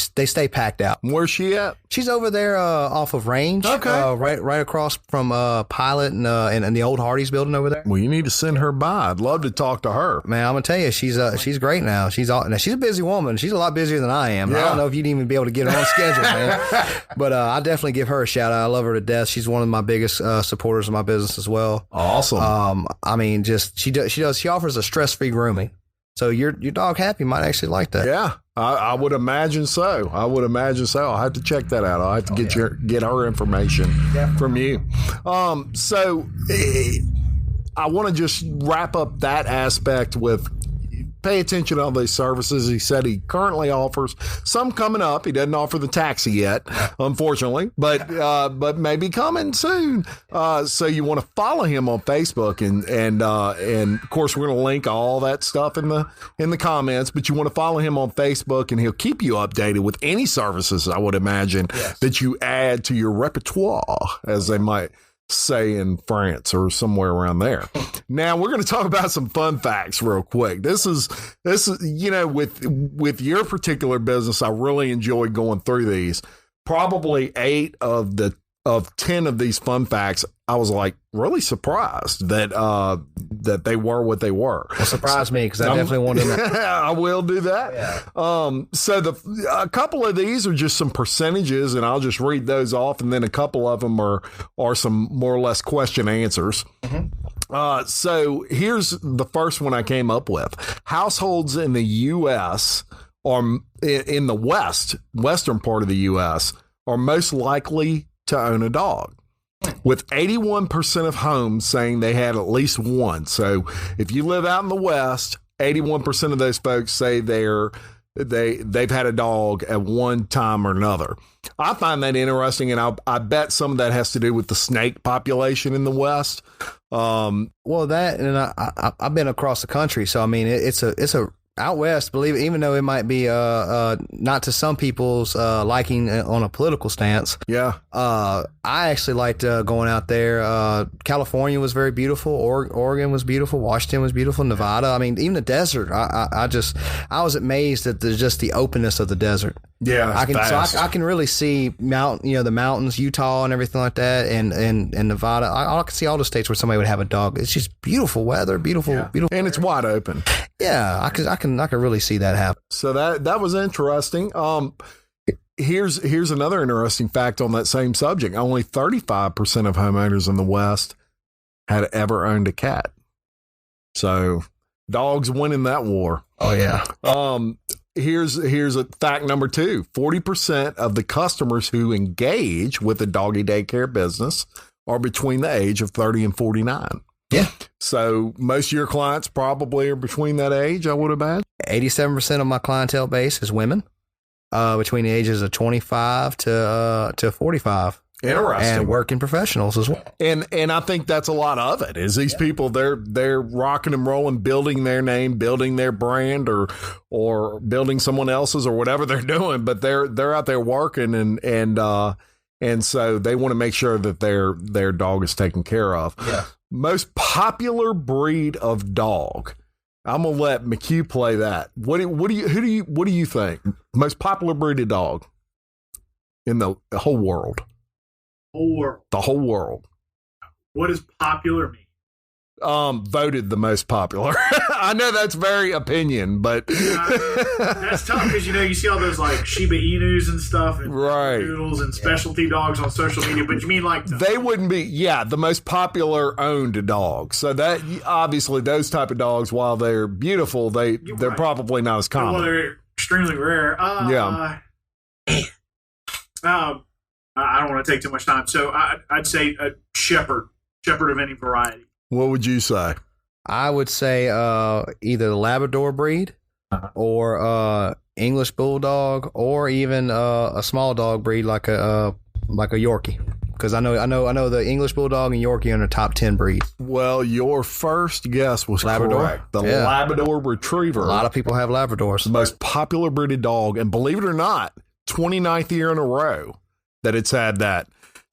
they stay packed out. Where's she at? She's over there off of Range. Okay. Right across from Pilot and the old Hardee's building over there. Well, you need to send her by. I'd love to talk to her. Man, I'm gonna tell you, she's great now. She's a busy woman. She's a lot busier than I am. Yeah. I don't know if you'd even be able to get her on schedule, man. But I definitely give her a shout out. I love her to death. She's one of my biggest supporters of my business as well. Awesome. I mean, just she offers a stress-free grooming. So your dog Happy might actually like that. Yeah, I would imagine so. I'll have to check that out. I'll have to get her information from you. So I want to just wrap up that aspect with pay attention to all these services. He said he currently offers some coming up. He doesn't offer the taxi yet, unfortunately, but maybe coming soon. So you want to follow him on Facebook, and of course we're going to link all that stuff in the comments. But you want to follow him on Facebook, and he'll keep you updated with any services, I would imagine, that you add to your repertoire, as they might say in France or somewhere around there. Now we're going to talk about some fun facts real quick. This is with your particular business, I really enjoy going through these. Probably 8 of the of 10 of these fun facts, I was like really surprised that that they were what they were. Well, surprised me because I definitely want to know. I will do that. Yeah. So a couple of these are just some percentages, and I'll just read those off, and then a couple of them are some more or less question answers. Mm-hmm. So here's the first one I came up with. Households in the U.S. or in the western part of the U.S. are most likely to own a dog, with 81% of homes saying they had at least one. So if you live out in the West, 81% of those folks say they've had a dog at one time or another. I find that interesting, and I bet some of that has to do with the snake population in the West. Well, that, and I've been across the country, so I mean it's a out west, believe it, even though it might be not to some people's liking on a political stance. Yeah. I actually liked going out there. California was very beautiful. Oregon was beautiful. Washington was beautiful. Nevada. I mean, even the desert. I was amazed at just the openness of the desert. Yeah, I can really see the mountains, Utah, and everything like that, and Nevada. I can see all the states where somebody would have a dog. It's just beautiful weather, beautiful, and it's wide open. Yeah, I can really see that happen. So that was interesting. Here's another interesting fact on that same subject. Only 35% of homeowners in the West had ever owned a cat. So dogs winning that war. Oh yeah. Here's a fact number 2. 40% of the customers who engage with the doggy daycare business are between the age of 30 and 49. Yeah. So most of your clients probably are between that age, I would imagine. 87% of my clientele base is women between the ages of 25 to 45. Interesting. And working professionals as well. And I think that's a lot of it is these people, they're rocking and rolling, building their name, building their brand or building someone else's or whatever they're doing, but they're out there working and so they want to make sure that their dog is taken care of. Yeah. Most popular breed of dog. I'm gonna let McHugh play that. What do you think? Most popular breed of dog in the whole world. The whole world. What does popular mean? Voted the most popular. I know that's very opinion, but that's tough because you see all those like Shiba Inus and stuff, and right, noodles and specialty dogs on social media. But you mean like they wouldn't be? Yeah, the most popular owned dog. So that obviously those type of dogs, while they're beautiful, they're right, probably not as common. Well, they're extremely rare. Yeah. I don't want to take too much time, so I'd say a shepherd of any variety. What would you say? I would say either the Labrador breed or English Bulldog, or even a small dog breed like a Yorkie. Because I know the English Bulldog and Yorkie are in the top 10 breeds. Well, your first guess was Labrador. Correct. The Labrador Retriever. A lot of people have Labradors. The most popular breeded dog, and believe it or not, 29th year in a row that it's had that.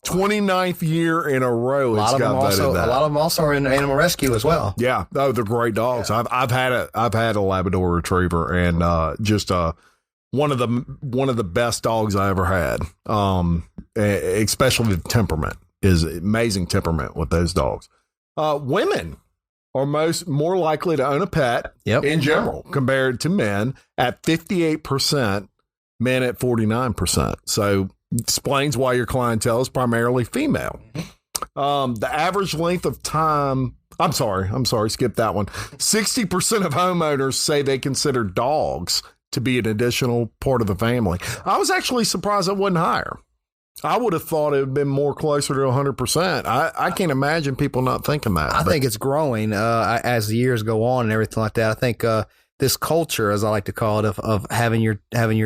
29th year in a row. A lot of them also are in animal rescue as well. Yeah, they're great dogs. Yeah. I've had a Labrador Retriever, and just one of the best dogs I ever had. Especially the temperament is amazing temperament with those dogs. Women are more likely to own a pet in general compared to men at 58%, men at 49%. So explains why your clientele is primarily female. The average length of time, I'm sorry, skip that one. 60% of homeowners say they consider dogs to be an additional part of the family. I was actually surprised it wasn't higher. I would have thought it would have been more closer to 100%. I can't imagine people not thinking that. I think it's growing as the years go on and everything like that. I think this culture, as I like to call it, of having your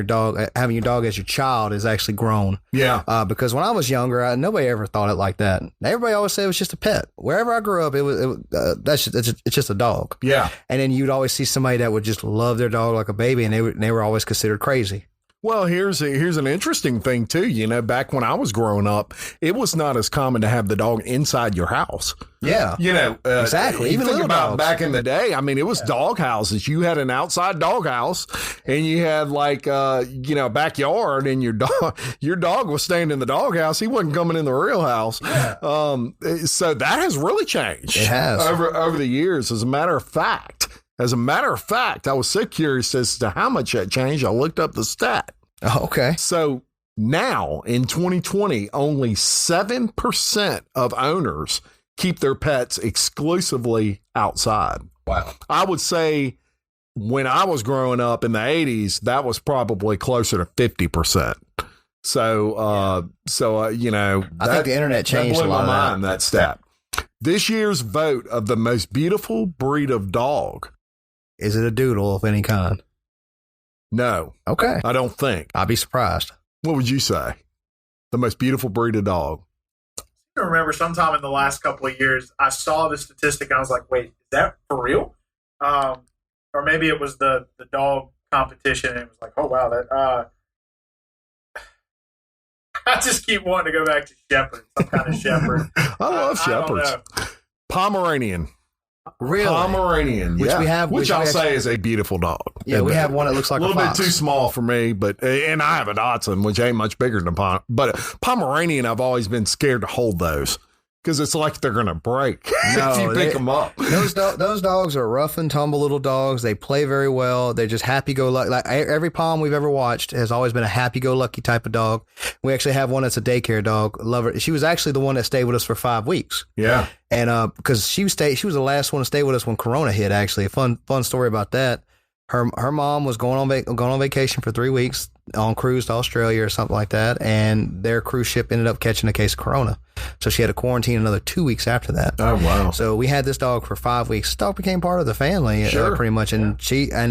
dog as your child is actually grown. Yeah. Because when I was younger, nobody ever thought it like that. Everybody always said it was just a pet. Wherever I grew up, it's just a dog. Yeah. And then you'd always see somebody that would just love their dog like a baby, and they were always considered crazy. Well, here's an interesting thing too. You know, back when I was growing up, it was not as common to have the dog inside your house. Yeah, you know, exactly. Even Even think little about dogs. back in the day. I mean, it was dog houses. You had an outside dog house, and you had like a backyard, and your dog was staying in the dog house. He wasn't coming in the real house. Yeah. So that has really changed. It has over the years. As a matter of fact, I was so curious as to how much that changed. I looked up the stat. Oh, okay. So now in 2020, only 7% of owners keep their pets exclusively outside. Wow. I would say when I was growing up in the 80s, that was probably closer to 50%. So, I think the internet changed that blew a lot my of mind, that stat. This year's vote of the most beautiful breed of dog. Is it a doodle of any kind? No. Okay. I don't think. I'd be surprised. What would you say? The most beautiful breed of dog? I remember sometime in the last couple of years, I saw the statistic and I was like, wait, is that for real? Or maybe it was the dog competition and it was like, oh, wow, that I just keep wanting to go back to Shepherd, some kind of Shepherd. I love Shepherds. Pomeranian. Really? Pomeranian, which I'll say is a beautiful dog. Yeah, we have one that looks like a little fox. bit too small for me, and I have a Dachshund, which ain't much bigger than but Pomeranian, I've always been scared to hold those because it's like they're gonna break if you pick them up. Those dogs are rough and tumble little dogs. They play very well. They're just happy-go-lucky. Like every Pom we've ever watched has always been a happy-go-lucky type of dog. We actually have one that's a daycare dog. Love her. She was actually the one that stayed with us for 5 weeks. Yeah. And because she was the last one to stay with us when Corona hit. Actually, a fun story about that. Her mom was going on vacation for 3 weeks on cruise to Australia or something like that, and their cruise ship ended up catching a case of Corona. So she had to quarantine another 2 weeks after that. Oh wow! So we had this dog for 5 weeks. This dog became part of the family, pretty much. And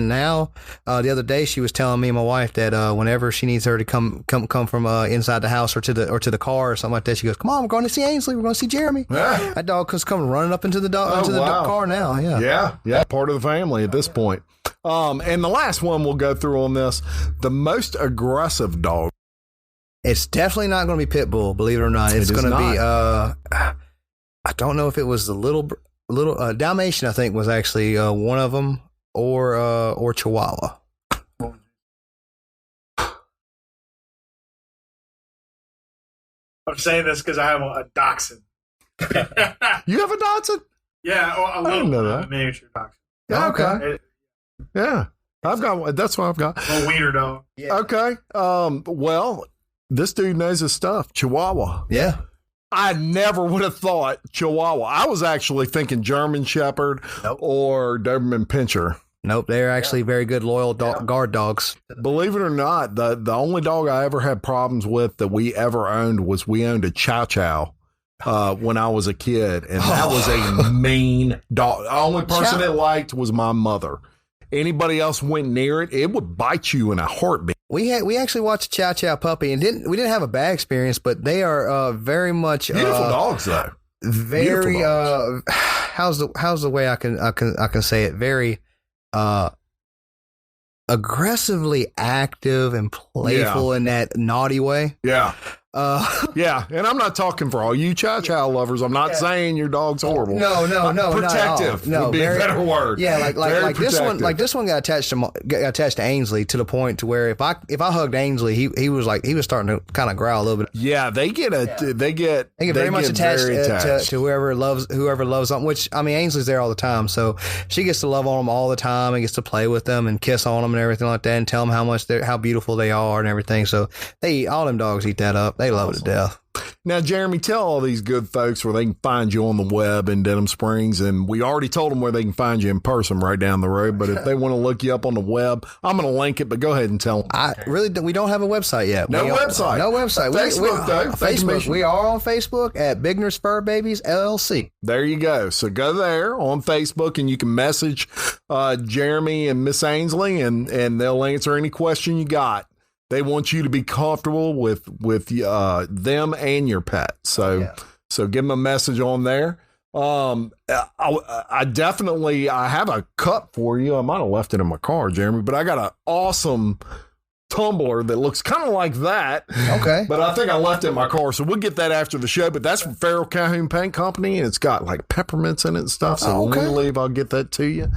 now the other day she was telling me and my wife that whenever she needs her to come from inside the house or to the car or something like that, she goes, "Come on, we're going to see Ainsley. We're going to see Jeremy." Yeah. That dog comes coming running up into the car now. Yeah, part of the family at this point. And the last one we'll go through on this, the most aggressive dog. It's definitely not going to be pit bull, believe it or not. It's going to be I don't know if it was the little Dalmatian. I think was actually one of them, or Chihuahua. I'm saying this because I have a Dachshund. You have a Dachshund? Yeah, a little, a miniature Dachshund. Yeah, okay. Yeah, I've got one. That's what I've got. A wiener dog. Yeah. Okay. Well, this dude knows his stuff. Chihuahua. Yeah. I never would have thought Chihuahua. I was actually thinking German Shepherd or Doberman Pinscher. Nope, they're actually very good, loyal guard dogs. Believe it or not, the only dog I ever had problems with that we ever owned was we owned a Chow Chow. When I was a kid, and that was a mean dog. The only person it liked was my mother. Anybody else went near it, it would bite you in a heartbeat. We actually watched a Chow Chow puppy, and we didn't have a bad experience, but they are very much beautiful dogs, though. Very how's the way I can say it? Very aggressively active and playful in that naughty way. Yeah. Yeah, and I'm not talking for all you Chow Chow lovers. I'm not saying your dog's horrible. No, protective would be a better word. Yeah, like this one got attached to Ainsley to the point to where if I hugged Ainsley, he was starting to kind of growl a little bit. Yeah, they get very much attached to whoever loves something. Which I mean, Ainsley's there all the time, so she gets to love on them all the time and gets to play with them and kiss on them and everything like that, and tell them how beautiful they are and everything. So all them dogs eat that up. They love it to death. Now, Jeremy, tell all these good folks where they can find you on the web in Denham Springs. And we already told them where they can find you in person right down the road. But if they want to look you up on the web, I'm going to link it. But go ahead and tell them. We don't have a website yet. No website. Facebook, though. Facebook. We are on Facebook at Bigner Spur Babies LLC. There you go. So go there on Facebook and you can message Jeremy and Miss Ainsley and they'll answer any question you got. They want you to be comfortable with them and your pet. So give them a message on there. I definitely have a cup for you. I might have left it in my car, Jeremy, but I got an awesome tumbler that looks kind of like that. Okay. But I think I left it in my car, so we'll get that after the show. But that's from Farrell Calhoun Paint Company, and it's got like peppermints in it and stuff. So when we leave, I'll get that to you.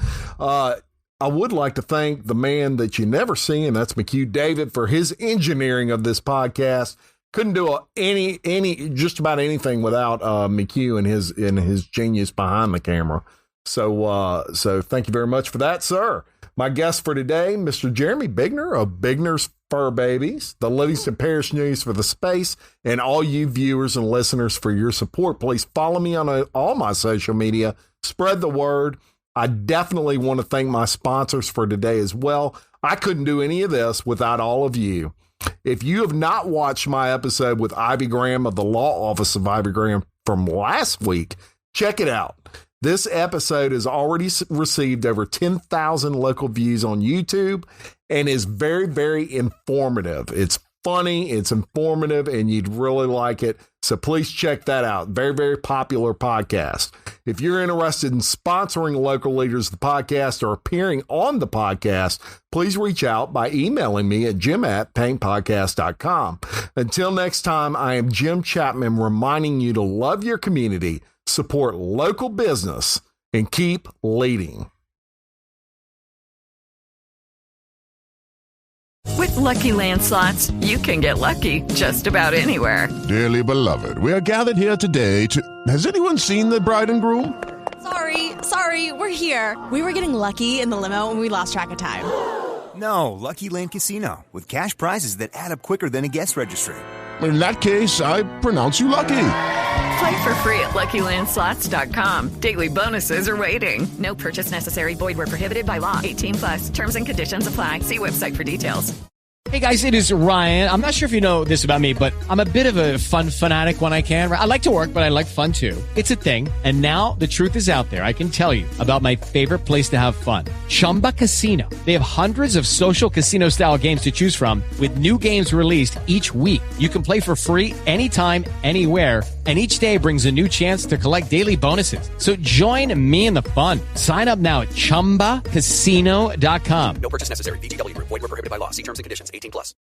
I would like to thank the man that you never see, and that's McHugh David, for his engineering of this podcast. Couldn't do just about anything without McHugh and his genius behind the camera. So thank you very much for that, sir. My guest for today, Mr. Jeremy Bigner of Bigner's Fur Babies, the Livingston Parish News for the space, and all you viewers and listeners for your support. Please follow me on all my social media. Spread the word. I definitely want to thank my sponsors for today as well. I couldn't do any of this without all of you. If you have not watched my episode with Ivy Graham of the Law Office of Ivy Graham from last week, check it out. This episode has already received over 10,000 local views on YouTube and is very, very informative. It's funny, it's informative, and you'd really like it. So please check that out. Very, very popular podcast. If you're interested in sponsoring local leaders of the podcast or appearing on the podcast, please reach out by emailing me at jim@paintpodcast.com. Until next time, I am Jim Chapman reminding you to love your community, support local business, and keep leading. With Lucky Land Slots, you can get lucky just about anywhere. Dearly beloved, we are gathered here today to... Has anyone seen the bride and groom? Sorry, we're here. We were getting lucky in the limo and we lost track of time. No, Lucky Land Casino, with cash prizes that add up quicker than a guest registry. In that case, I pronounce you lucky. Play for free at LuckyLandSlots.com. Daily bonuses are waiting. No purchase necessary. Void where prohibited by law. 18+. Terms and conditions apply. See website for details. Hey guys, it is Ryan. I'm not sure if you know this about me, but I'm a bit of a fun fanatic when I can. I like to work, but I like fun too. It's a thing. And now the truth is out there. I can tell you about my favorite place to have fun. Chumba Casino. They have hundreds of social casino style games to choose from with new games released each week. You can play for free anytime, anywhere. And each day brings a new chance to collect daily bonuses. So join me in the fun. Sign up now at ChumbaCasino.com. No purchase necessary. VGW Group. Void where prohibited by law. See terms and conditions. 18+.